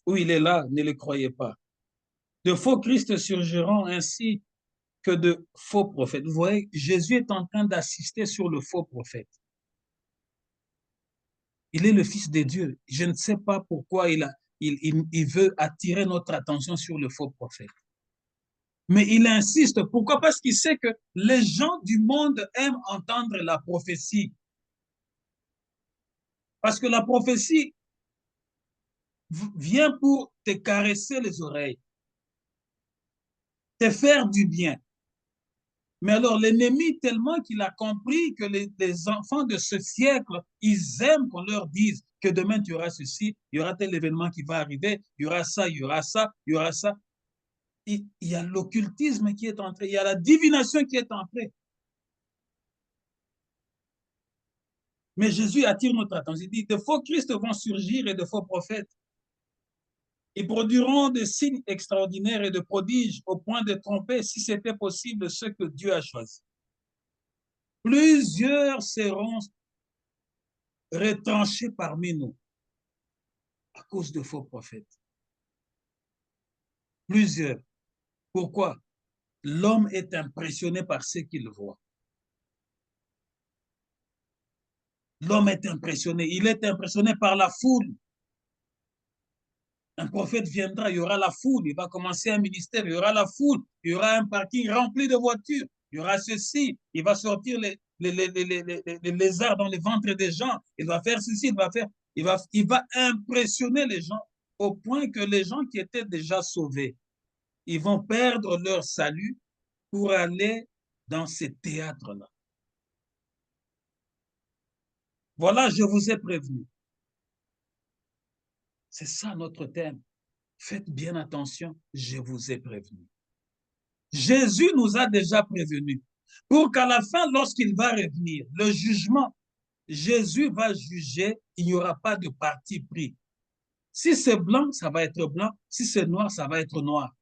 ou il est là, ne le croyez pas. De faux Christ surgiront ainsi que de faux prophètes. Vous voyez, Jésus est en train d'assister sur le faux prophète. Il est le Fils de Dieu. Je ne sais pas pourquoi il veut attirer notre attention sur le faux prophète. Mais il insiste. Pourquoi? Parce qu'il sait que les gens du monde aiment entendre la prophétie. Parce que la prophétie vient pour te caresser les oreilles, te faire du bien. Mais alors, l'ennemi, tellement qu'il a compris que les enfants de ce siècle, ils aiment qu'on leur dise que demain, tu auras ceci, il y aura tel événement qui va arriver, il y aura ça, il y aura ça, il y aura ça. Il y a l'occultisme qui est entré, il y a la divination qui est entrée. Mais Jésus attire notre attention. Il dit, de faux Christ vont surgir et de faux prophètes. Ils produiront des signes extraordinaires et de prodiges au point de tromper, si c'était possible, ceux que Dieu a choisis. Plusieurs seront retranchés parmi nous à cause de faux prophètes. Plusieurs. Pourquoi? L'homme est impressionné par ce qu'il voit. L'homme est impressionné. Il est impressionné par la foule. Un prophète viendra, il y aura la foule, il va commencer un ministère, il y aura la foule, il y aura un parking rempli de voitures, il y aura ceci, il va sortir les lézards dans les ventres des gens, il va faire ceci, il va impressionner les gens au point que les gens qui étaient déjà sauvés, ils vont perdre leur salut pour aller dans ces théâtres-là. Voilà, je vous ai prévenu. C'est ça notre thème. Faites bien attention, je vous ai prévenu. Jésus nous a déjà prévenus pour qu'à la fin, lorsqu'il va revenir, le jugement, Jésus va juger, il n'y aura pas de parti pris. Si c'est blanc, ça va être blanc. Si c'est noir, ça va être noir.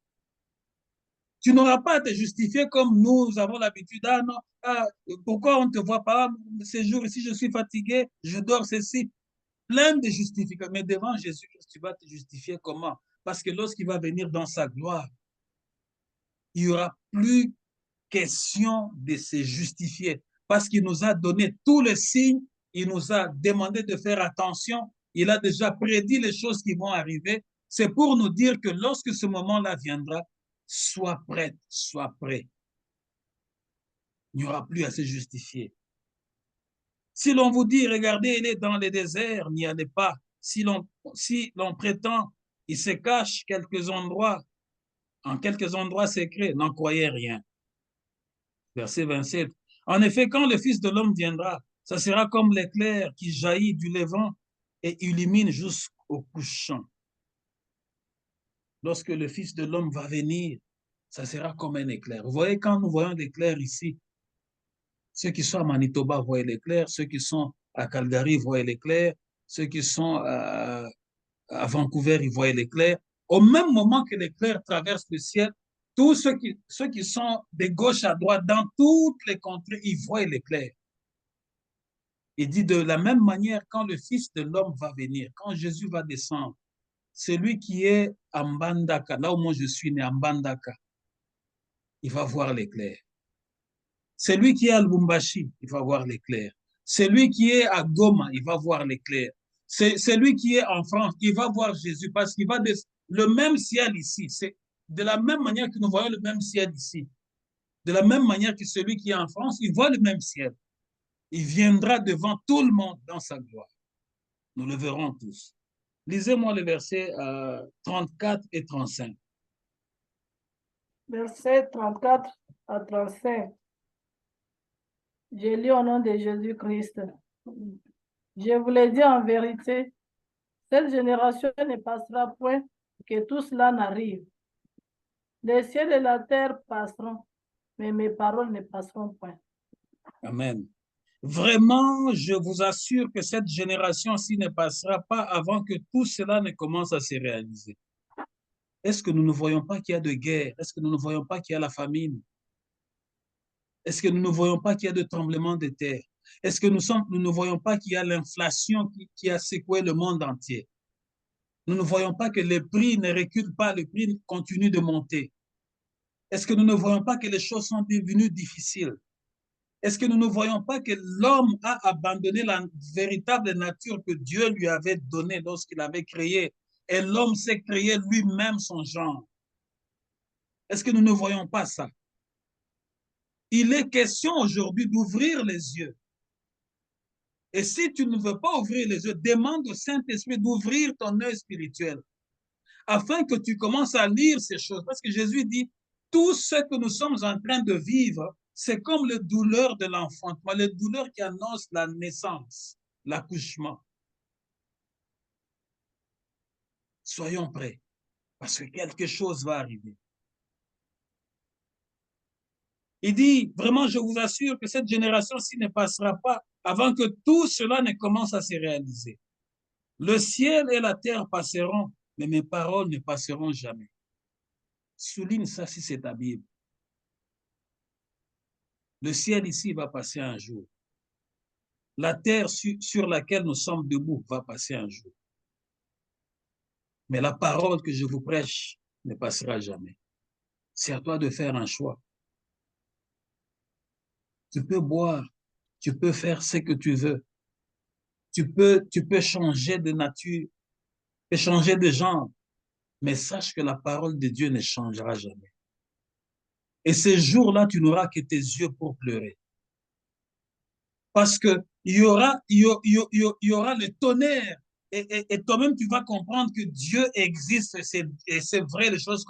Tu n'auras pas à te justifier comme nous avons l'habitude. Ah non, ah, pourquoi on ne te voit pas? Ces jours ici, je suis fatigué, je dors ceci. Plein de justifications. Mais devant Jésus, tu vas te justifier comment? Parce que lorsqu'il va venir dans sa gloire, il n'y aura plus question de se justifier. Parce qu'il nous a donné tous les signes, il nous a demandé de faire attention, il a déjà prédit les choses qui vont arriver. C'est pour nous dire que lorsque ce moment-là viendra, sois prête, sois prêt. Il n'y aura plus à se justifier. Si l'on vous dit, regardez, il est dans le désert, n'y allez pas. Si l'on prétend, il se cache quelques endroits, en quelques endroits secrets, n'en croyez rien. Verset 27. En effet, quand le Fils de l'homme viendra, ça sera comme l'éclair qui jaillit du levant et illumine jusqu'au couchant. Lorsque le Fils de l'homme va venir, ça sera comme un éclair. Vous voyez, quand nous voyons l'éclair ici, ceux qui sont à Manitoba voient l'éclair, ceux qui sont à Calgary voient l'éclair, ceux qui sont à Vancouver, ils voient l'éclair. Au même moment que l'éclair traverse le ciel, tous ceux qui sont de gauche à droite, dans toutes les contrées, ils voient l'éclair. Il dit de la même manière, quand le Fils de l'homme va venir, quand Jésus va descendre, celui qui est à Mbandaka, là où moi je suis né, à Mbandaka, il va voir l'éclair. Celui qui est à Lubumbashi, il va voir l'éclair. Celui qui est à Goma, il va voir l'éclair. Celui qui est en France, il va voir Jésus parce qu'il va le même ciel ici. C'est de la même manière que nous voyons le même ciel ici. De la même manière que celui qui est en France, il voit le même ciel. Il viendra devant tout le monde dans sa gloire. Nous le verrons tous. Lisez-moi les versets 34 et 35. Versets 34 à 35. Je lis au nom de Jésus-Christ. Je vous l'ai dit en vérité, cette génération ne passera point que tout cela n'arrive. Les ciels et la terre passeront, mais mes paroles ne passeront point. Amen. Vraiment, je vous assure que cette génération-ci ne passera pas avant que tout cela ne commence à se réaliser. Est-ce que nous ne voyons pas qu'il y a de guerre? Est-ce que nous ne voyons pas qu'il y a la famine? Est-ce que nous ne voyons pas qu'il y a de tremblements de terre? Est-ce que nous ne voyons pas qu'il y a l'inflation qui a secoué le monde entier? Nous ne voyons pas que les prix ne reculent pas, les prix continuent de monter. Est-ce que nous ne voyons pas que les choses sont devenues difficiles? Est-ce que nous ne voyons pas que l'homme a abandonné la véritable nature que Dieu lui avait donnée lorsqu'il avait créé? Et l'homme s'est créé lui-même son genre. Est-ce que nous ne voyons pas ça? Il est question aujourd'hui d'ouvrir les yeux. Et si tu ne veux pas ouvrir les yeux, demande au Saint-Esprit d'ouvrir ton œil spirituel afin que tu commences à lire ces choses. Parce que Jésus dit, tout ce que nous sommes en train de vivre, c'est comme les douleurs de l'enfantement, les douleurs qui annoncent la naissance, l'accouchement. Soyons prêts, parce que quelque chose va arriver. Il dit, vraiment, je vous assure que cette génération-ci ne passera pas avant que tout cela ne commence à se réaliser. Le ciel et la terre passeront, mais mes paroles ne passeront jamais. Souligne ça si c'est ta Bible. Le ciel ici va passer un jour. La terre sur laquelle nous sommes debout va passer un jour. Mais la parole que je vous prêche ne passera jamais. C'est à toi de faire un choix. Tu peux boire, tu peux faire ce que tu veux. Tu peux changer de nature, tu peux changer de genre, mais sache que la parole de Dieu ne changera jamais. Et ces jours-là, tu n'auras que tes yeux pour pleurer. Parce qu'il y aura le tonnerre. Et toi-même, tu vas comprendre que Dieu existe. Et c'est vrai, les choses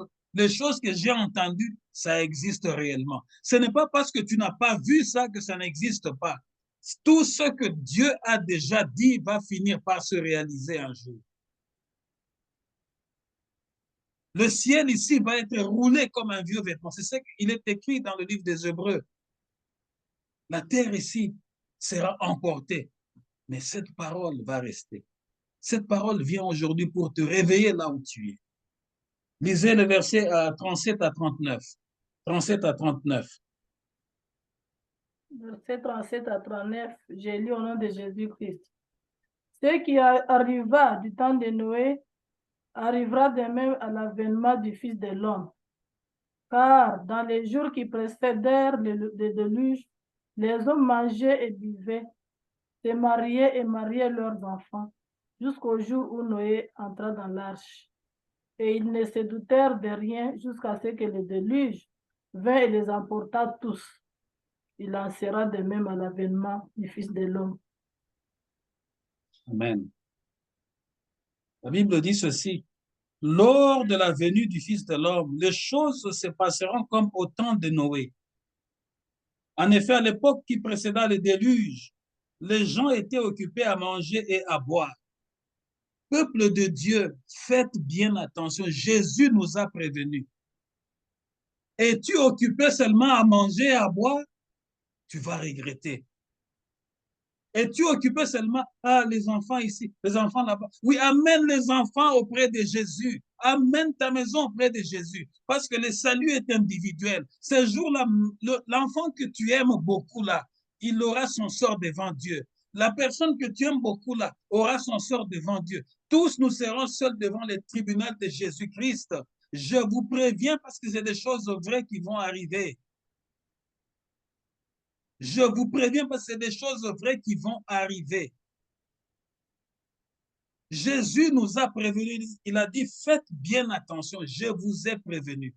que j'ai entendues, ça existe réellement. Ce n'est pas parce que tu n'as pas vu ça que ça n'existe pas. Tout ce que Dieu a déjà dit va finir par se réaliser un jour. Le ciel ici va être roulé comme un vieux vêtement. C'est ce qu'il est écrit dans le livre des Hébreux. La terre ici sera emportée, mais cette parole va rester. Cette parole vient aujourd'hui pour te réveiller là où tu es. Lisez le verset 37 à 39. 37 à 39. Verset 37 à 39, j'ai lu au nom de Jésus-Christ. Ce qui arriva du temps de Noé arrivera de même à l'avènement du Fils de l'homme. Car dans les jours qui précédèrent le déluge, les hommes mangeaient et buvaient, se mariaient et mariaient leurs enfants, jusqu'au jour où Noé entra dans l'arche. Et ils ne se doutèrent de rien jusqu'à ce que le déluge vint et les emporta tous. Il en sera de même à l'avènement du Fils de l'homme. Amen. La Bible dit ceci. Lors de la venue du Fils de l'homme, les choses se passeront comme au temps de Noé. En effet, à l'époque qui précéda le déluge, les gens étaient occupés à manger et à boire. Peuple de Dieu, faites bien attention. Jésus nous a prévenus. Es-tu occupé seulement à manger et à boire? Tu vas regretter. Es-tu occupé seulement à les enfants ici, les enfants là-bas? Oui, amène les enfants auprès de Jésus. Amène ta maison auprès de Jésus. Parce que le salut est individuel. Ce jour-là, l'enfant que tu aimes beaucoup là, il aura son sort devant Dieu. La personne que tu aimes beaucoup là aura son sort devant Dieu. Tous nous serons seuls devant le tribunal de Jésus-Christ. Je vous préviens parce que c'est des choses vraies qui vont arriver. Je vous préviens parce que c'est des choses vraies qui vont arriver. Jésus nous a prévenus. Il a dit, faites bien attention, je vous ai prévenu.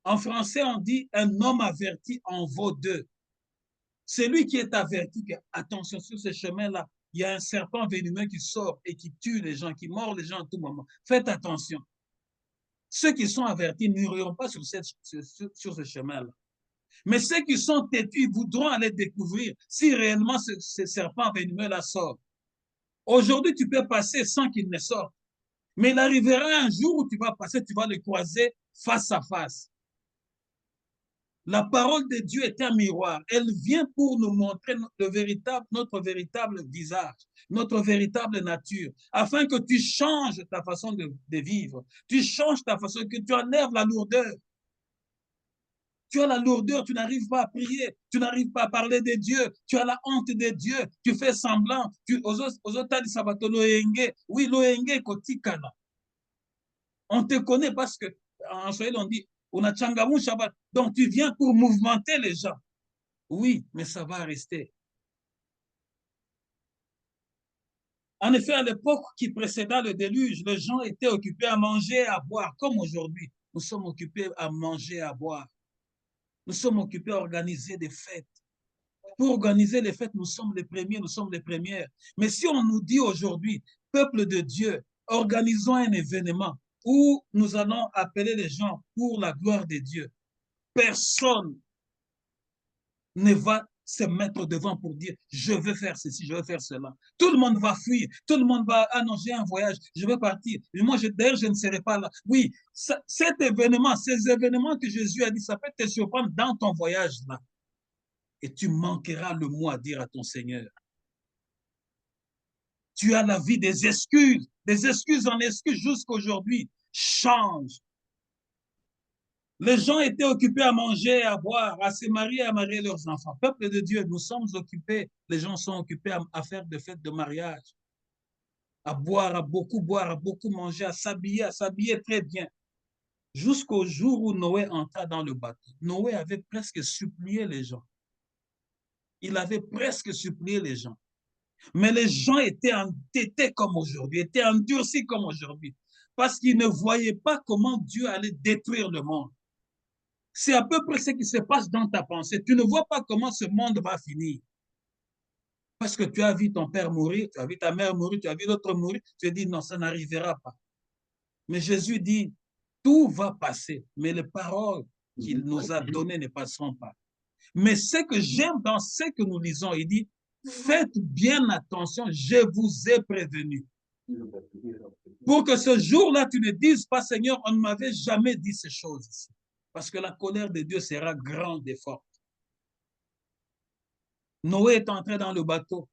En français, on dit, un homme averti en vaut deux. Celui qui est averti, attention sur ce chemin-là, il y a un serpent venimeux qui sort et qui tue les gens, qui mord les gens à tout moment. Faites attention. Ceux qui sont avertis n'iront pas sur ce chemin-là. Mais ceux qui sont têtus voudront aller découvrir si réellement ce serpent venimeux-là sort. Aujourd'hui, tu peux passer sans qu'il ne sorte. Mais il arrivera un jour où tu vas passer, tu vas le croiser face à face. La parole de Dieu est un miroir. Elle vient pour nous montrer notre véritable visage, notre véritable nature, afin que tu changes ta façon de vivre. Tu changes ta façon, que tu enlèves la lourdeur. Tu as la lourdeur, tu n'arrives pas à prier, tu n'arrives pas à parler de Dieu, tu as la honte de Dieu, tu fais semblant. Oui, loenge kotikana. On te connaît parce que, en Swahili, on dit, on a tchangamou Shabbat. Donc, tu viens pour mouvementer les gens. Oui, mais ça va rester. En effet, à l'époque qui précéda le déluge, les gens étaient occupés à manger et à boire, comme aujourd'hui. Nous sommes occupés à manger et à boire. Nous sommes occupés à organiser des fêtes. Pour organiser les fêtes, nous sommes les premiers, nous sommes les premières. Mais si on nous dit aujourd'hui, peuple de Dieu, organisons un événement où nous allons appeler les gens pour la gloire de Dieu, personne ne va se mettre devant pour dire je veux faire ceci, je veux faire cela. Tout le monde va fuir, tout le monde va annoncer un voyage, je veux partir. Moi, d'ailleurs, je ne serai pas là. Oui, cet événement, ces événements que Jésus a dit, ça peut te surprendre dans ton voyage là. Et tu manqueras le mot à dire à ton Seigneur. Tu as la vie des excuses en excuses jusqu'à aujourd'hui. Change. Les gens étaient occupés à manger, à boire, à se marier, à marier leurs enfants. Peuple de Dieu, nous sommes occupés, les gens sont occupés à faire des fêtes de mariage, à boire, à beaucoup manger, à s'habiller très bien. Jusqu'au jour où Noé entra dans le bateau. Noé avait presque supplié les gens. Il avait presque supplié les gens. Mais les gens étaient entêtés comme aujourd'hui, étaient endurcis comme aujourd'hui, parce qu'ils ne voyaient pas comment Dieu allait détruire le monde. C'est à peu près ce qui se passe dans ta pensée. Tu ne vois pas comment ce monde va finir. Parce que tu as vu ton père mourir, tu as vu ta mère mourir, tu as vu l'autre mourir, tu te dis non, ça n'arrivera pas. Mais Jésus dit, tout va passer, mais les paroles qu'il nous a données ne passeront pas. Mais ce que j'aime dans ce que nous lisons, il dit, faites bien attention, je vous ai prévenu. Pour que ce jour-là, tu ne dises pas, Seigneur, on ne m'avait jamais dit ces choses ici. Parce que la colère de Dieu sera grande et forte. Noé est entré dans le bateau.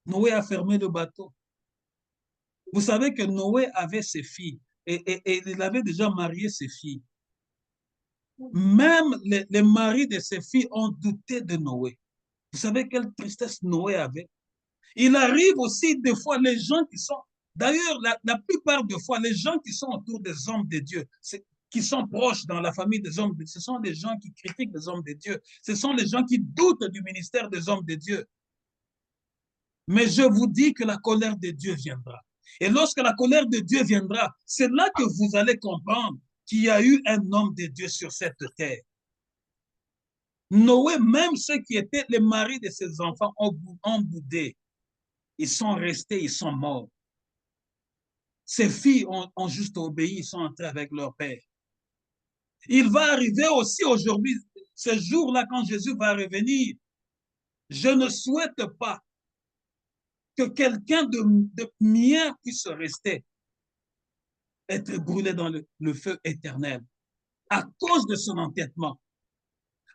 Noé a fermé le bateau. Vous savez que Noé avait ses filles et il avait déjà marié ses filles. Même les maris de ses filles ont douté de Noé. Vous savez quelle tristesse Noé avait? Il arrive aussi des fois les gens qui sont, d'ailleurs la plupart des fois, les gens qui sont autour des hommes de Dieu, qui sont proches dans la famille des hommes de Dieu, ce sont des gens qui critiquent les hommes de Dieu. Ce sont les gens qui doutent du ministère des hommes de Dieu. Mais je vous dis que la colère de Dieu viendra. Et lorsque la colère de Dieu viendra, c'est là que vous allez comprendre qu'il y a eu un homme de Dieu sur cette terre. Noé, même ceux qui étaient les maris de ses enfants, ont boudé. Ils sont restés, ils sont morts. Ses filles ont juste obéi, ils sont entrés avec leur père. Il va arriver aussi aujourd'hui, ce jour-là, quand Jésus va revenir, je ne souhaite pas que quelqu'un de mien puisse rester, être brûlé dans le feu éternel à cause de son entêtement,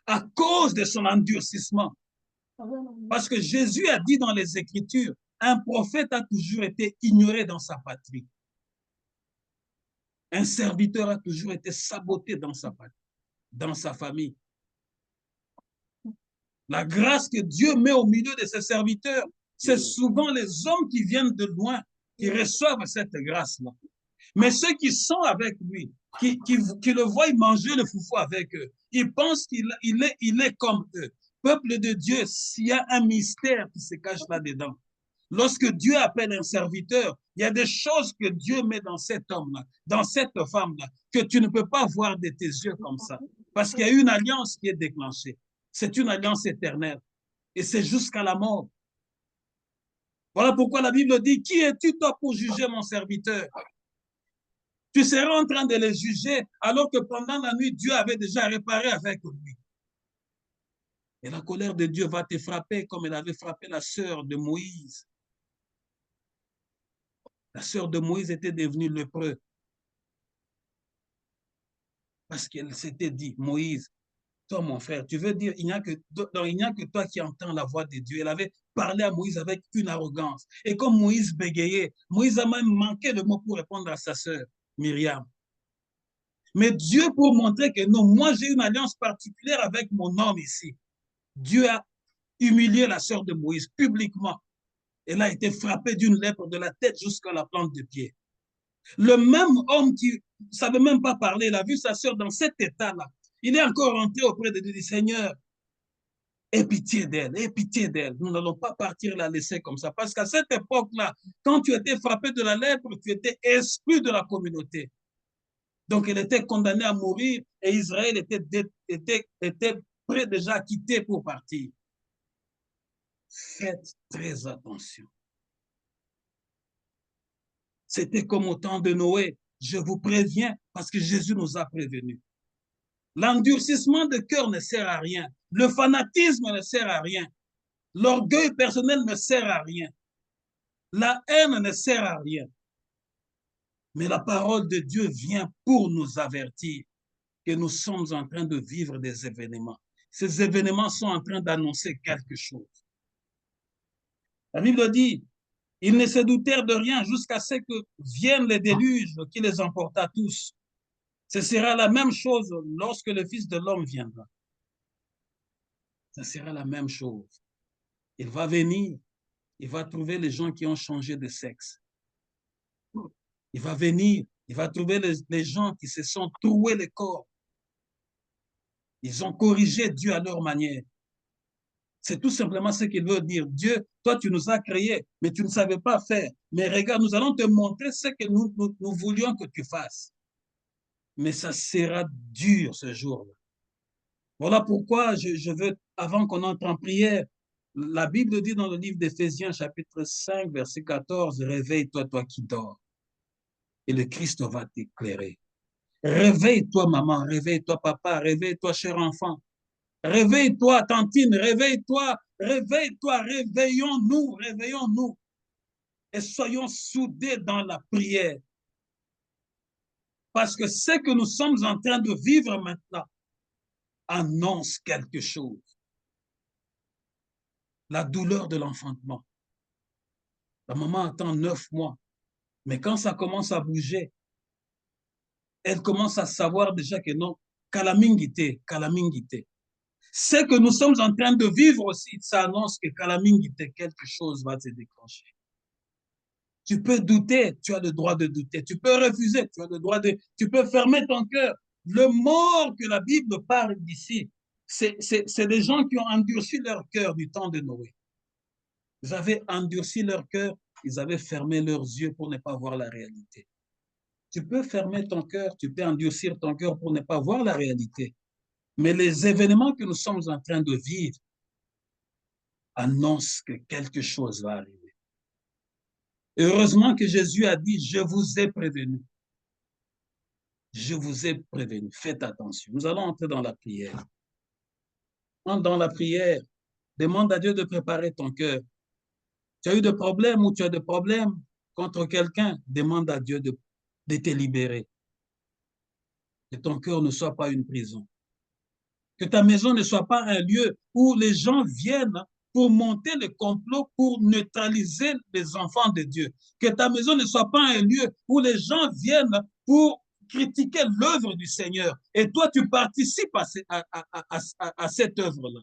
à cause de son endurcissement. Parce que Jésus a dit dans les Écritures, un prophète a toujours été ignoré dans sa patrie. Un serviteur a toujours été saboté dans sa patrie, dans sa famille. La grâce que Dieu met au milieu de ses serviteurs, c'est souvent les hommes qui viennent de loin qui reçoivent cette grâce-là. Mais ceux qui sont avec lui, qui le voient manger le foufou avec eux, ils pensent qu'il est comme eux. Peuple de Dieu, s'il y a un mystère qui se cache là-dedans, lorsque Dieu appelle un serviteur, il y a des choses que Dieu met dans cet homme-là, dans cette femme-là, que tu ne peux pas voir de tes yeux comme ça. Parce qu'il y a une alliance qui est déclenchée. C'est une alliance éternelle. Et c'est jusqu'à la mort. Voilà pourquoi la Bible dit, qui es-tu toi pour juger mon serviteur? Tu seras en train de les juger alors que pendant la nuit, Dieu avait déjà réparé avec lui. Et la colère de Dieu va te frapper comme elle avait frappé la sœur de Moïse. La sœur de Moïse était devenue lépreux. Parce qu'elle s'était dit, Moïse, toi mon frère, tu veux dire, il n'y a que toi qui entends la voix de Dieu. Elle avait parlé à Moïse avec une arrogance. Et comme Moïse bégayait, Moïse a même manqué le mot pour répondre à sa sœur, Myriam. Mais Dieu, pour montrer que non, moi j'ai une alliance particulière avec mon homme ici. Dieu a humilié la sœur de Moïse publiquement. Elle a été frappée d'une lèpre de la tête jusqu'à la plante de pied. Le même homme qui ne savait même pas parler, il a vu sa sœur dans cet état-là. Il est encore rentré auprès de Dieu, dit, Seigneur, aie pitié d'elle, aie pitié d'elle. Nous n'allons pas partir la laisser comme ça. Parce qu'à cette époque-là, quand tu étais frappé de la lèpre, tu étais exclu de la communauté. Donc, elle était condamnée à mourir et Israël était prêt déjà à quitter pour partir. Faites très attention. C'était comme au temps de Noé. Je vous préviens parce que Jésus nous a prévenus. L'endurcissement de cœur ne sert à rien. Le fanatisme ne sert à rien. L'orgueil personnel ne sert à rien. La haine ne sert à rien. Mais la parole de Dieu vient pour nous avertir que nous sommes en train de vivre des événements. Ces événements sont en train d'annoncer quelque chose. La Bible dit, ils ne se doutèrent de rien jusqu'à ce que viennent les déluges qui les emporta tous. Ce sera la même chose lorsque le Fils de l'homme viendra. Ce sera la même chose. Il va venir, il va trouver les gens qui ont changé de sexe. Il va venir, il va trouver les gens qui se sont troués le corps. Ils ont corrigé Dieu à leur manière. C'est tout simplement ce qu'il veut dire. Dieu, toi, tu nous as créés, mais tu ne savais pas faire. Mais regarde, nous allons te montrer ce que nous voulions que tu fasses. Mais ça sera dur ce jour-là. Voilà pourquoi je veux, avant qu'on entre en prière, la Bible dit dans le livre d'Éphésiens, chapitre 5, verset 14, réveille-toi, toi qui dors, et le Christ va t'éclairer. Réveille-toi, maman, réveille-toi, papa, réveille-toi, cher enfant. Réveille-toi, tantine, réveille-toi, réveille-toi, réveillons-nous, réveillons-nous. et soyons soudés dans la prière. Parce que ce que nous sommes en train de vivre maintenant annonce quelque chose. La douleur de l'enfantement. La maman attend 9 mois. Mais quand ça commence à bouger, elle commence à savoir déjà que non, Kalamingite. Ce que nous sommes en train de vivre aussi, ça annonce que Kalamingite, quelque chose va se déclencher. Tu peux douter, tu as le droit de douter. Tu peux refuser, tu as le droit de... Tu peux fermer ton cœur. Le mort que la Bible parle d'ici, c'est des gens qui ont endurci leur cœur du temps de Noé. Ils avaient endurci leur cœur, ils avaient fermé leurs yeux pour ne pas voir la réalité. Tu peux fermer ton cœur, tu peux endurcir ton cœur pour ne pas voir la réalité. Mais les événements que nous sommes en train de vivre annoncent que quelque chose va arriver. Heureusement que Jésus a dit, je vous ai prévenu. Je vous ai prévenu. Faites attention. Nous allons entrer dans la prière. Entre dans la prière. Demande à Dieu de préparer ton cœur. Tu as eu des problèmes ou tu as des problèmes contre quelqu'un, demande à Dieu de te libérer. Que ton cœur ne soit pas une prison. Que ta maison ne soit pas un lieu où les gens viennent pour monter le complot pour neutraliser les enfants de Dieu. Que ta maison ne soit pas un lieu où les gens viennent pour critiquer l'œuvre du Seigneur. Et toi, tu participes à cette œuvre-là.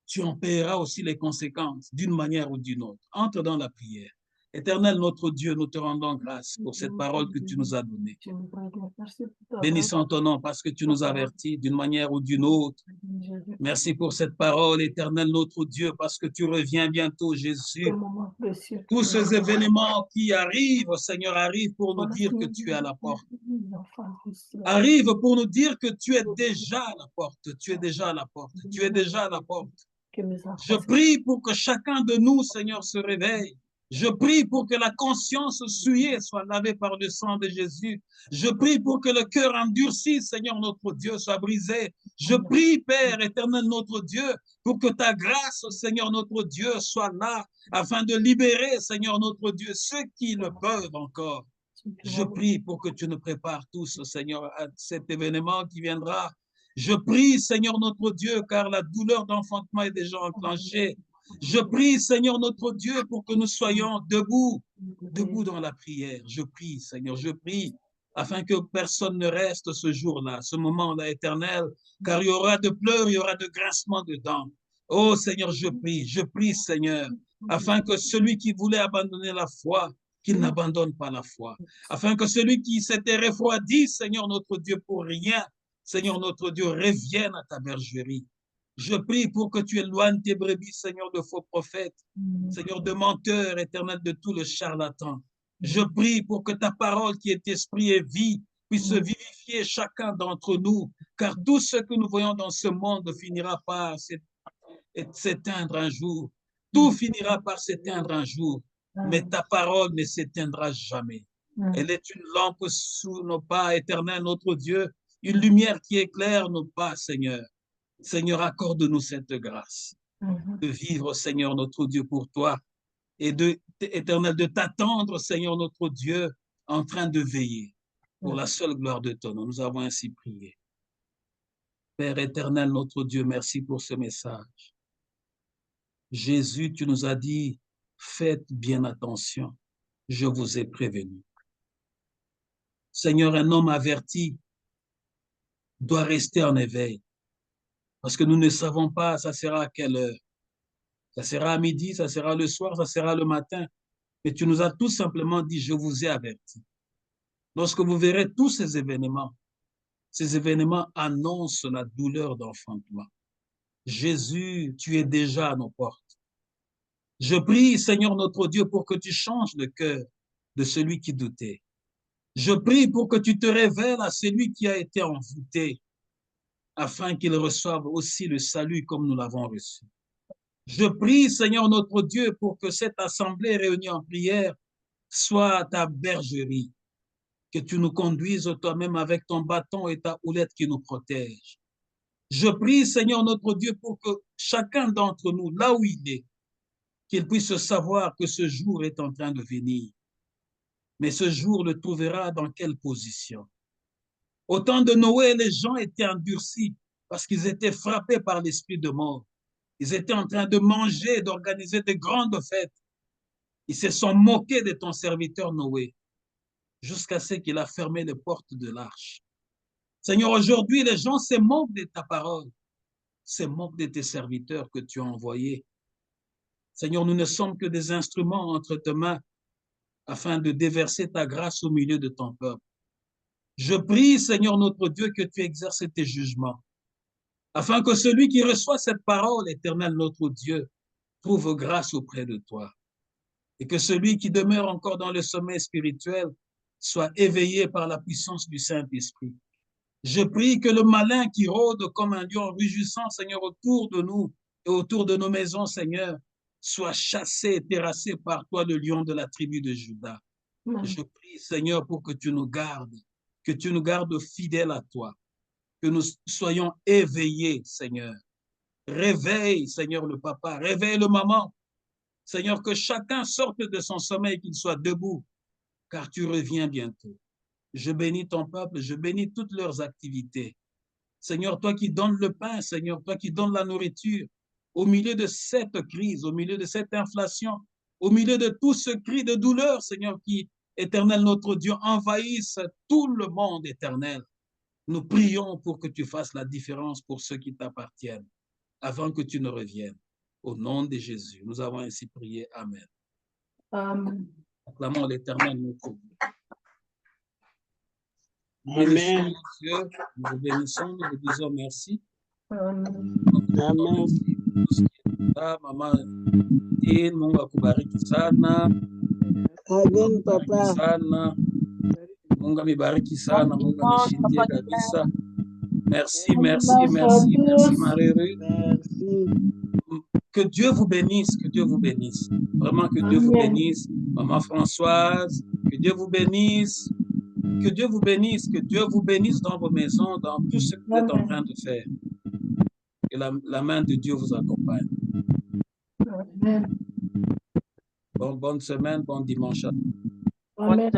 Tu en paieras aussi les conséquences d'une manière ou d'une autre. Entre dans la prière. Éternel notre Dieu, nous te rendons grâce pour cette parole que tu nous as donnée. Bénissons ton nom parce que tu nous avertis d'une manière ou d'une autre. Merci pour cette parole, éternel notre Dieu, parce que tu reviens bientôt, Jésus. Tous ces événements qui arrivent, Seigneur, arrivent pour nous dire que tu es à la porte. Arrivent pour nous dire que tu es déjà à la porte. Tu es déjà à la porte. Tu es déjà à la porte. Je prie pour que chacun de nous, Seigneur, se réveille. Je prie pour que la conscience souillée soit lavée par le sang de Jésus. Je prie pour que le cœur endurci, Seigneur notre Dieu, soit brisé. Je prie, Père éternel notre Dieu, pour que ta grâce, Seigneur notre Dieu, soit là, afin de libérer, Seigneur notre Dieu, ceux qui le peuvent encore. Je prie pour que tu nous prépares tous, Seigneur, à cet événement qui viendra. Je prie, Seigneur notre Dieu, car la douleur d'enfantement est déjà enclenchée. Je prie, Seigneur notre Dieu, pour que nous soyons debout dans la prière. Je prie, Seigneur, je prie, afin que personne ne reste ce jour-là, ce moment-là éternel, car il y aura de pleurs, il y aura de grincements de dents. Oh Seigneur, je prie, Seigneur, afin que celui qui voulait abandonner la foi, qu'il n'abandonne pas la foi, afin que celui qui s'était refroidi, Seigneur notre Dieu, pour rien, Seigneur notre Dieu, revienne à ta bergerie. Je prie pour que tu éloignes tes brebis, Seigneur, de faux prophètes, Seigneur, de menteurs, éternel, de tout le charlatan. Je prie pour que ta parole qui est esprit et vie puisse vivifier chacun d'entre nous, car tout ce que nous voyons dans ce monde finira par s'éteindre un jour. Tout finira par s'éteindre un jour, mais ta parole ne s'éteindra jamais. Elle est une lampe sous nos pas, éternel, notre Dieu, une lumière qui éclaire nos pas, Seigneur. Seigneur, accorde-nous cette grâce de vivre, Seigneur, notre Dieu, pour toi et éternel, de t'attendre, Seigneur, notre Dieu, en train de veiller pour la seule gloire de ton nom. Nous avons ainsi prié. Père éternel, notre Dieu, merci pour ce message. Jésus, tu nous as dit, faites bien attention, je vous ai prévenu. Seigneur, un homme averti doit rester en éveil. Parce que nous ne savons pas, ça sera à quelle heure. Ça sera à midi, ça sera le soir, ça sera le matin. Mais tu nous as tout simplement dit, je vous ai averti. Lorsque vous verrez tous ces événements annoncent la douleur d'enfantement. Jésus, tu es déjà à nos portes. Je prie, Seigneur notre Dieu, pour que tu changes le cœur de celui qui doutait. Je prie pour que tu te révèles à celui qui a été envoûté, afin qu'il reçoive aussi le salut comme nous l'avons reçu. Je prie, Seigneur notre Dieu, pour que cette assemblée réunie en prière soit ta bergerie, que tu nous conduises toi-même avec ton bâton et ta houlette qui nous protège. Je prie, Seigneur notre Dieu, pour que chacun d'entre nous, là où il est, qu'il puisse savoir que ce jour est en train de venir. Mais ce jour le trouvera dans quelle position? Au temps de Noé, les gens étaient endurcis parce qu'ils étaient frappés par l'esprit de mort. Ils étaient en train de manger, d'organiser de grandes fêtes. Ils se sont moqués de ton serviteur Noé jusqu'à ce qu'il a fermé les portes de l'arche. Seigneur, aujourd'hui, les gens se moquent de ta parole, se moquent de tes serviteurs que tu as envoyés. Seigneur, nous ne sommes que des instruments entre tes mains afin de déverser ta grâce au milieu de ton peuple. Je prie, Seigneur notre Dieu, que tu exerces tes jugements, afin que celui qui reçoit cette parole, éternel notre Dieu, trouve grâce auprès de toi, et que celui qui demeure encore dans le sommeil spirituel soit éveillé par la puissance du Saint-Esprit. Je prie que le malin qui rôde comme un lion rugissant, Seigneur, autour de nous et autour de nos maisons, Seigneur, soit chassé et terrassé par toi, le lion de la tribu de Juda. Je prie, Seigneur, pour que tu nous gardes fidèles à toi, que nous soyons éveillés, Seigneur. Réveille, Seigneur, le papa, réveille le maman. Seigneur, que chacun sorte de son sommeil, qu'il soit debout, car tu reviens bientôt. Je bénis ton peuple, je bénis toutes leurs activités. Seigneur, toi qui donnes le pain, Seigneur, toi qui donnes la nourriture, au milieu de cette crise, au milieu de cette inflation, au milieu de tout ce cri de douleur, Seigneur, qui, éternel notre Dieu, envahisse tout le monde éternel. Nous prions pour que tu fasses la différence pour ceux qui t'appartiennent, avant que tu ne reviennes. Au nom de Jésus, nous avons ainsi prié. Amen. Amen. Acclamons l'Éternel notre Dieu. Amen. Dieu, nous vous bénissons, nous vous disons merci. Amen. Amen. Mama Mungu akubariki sana. Amen, papa. Sana. Mungu amebariki sana, Mungu ameshindie kabisa. Merci, merci, merci, merci Marie-Ruth. Merci. Que Dieu vous bénisse, que Dieu vous bénisse. Vraiment que Dieu vous bénisse. Maman Françoise, que Dieu vous bénisse. Que Dieu vous bénisse, que Dieu vous bénisse dans vos maisons, dans tout ce que vous êtes en train de faire. Que la main de Dieu vous accompagne. Amen. Bonne semaine, bon dimanche. Amen.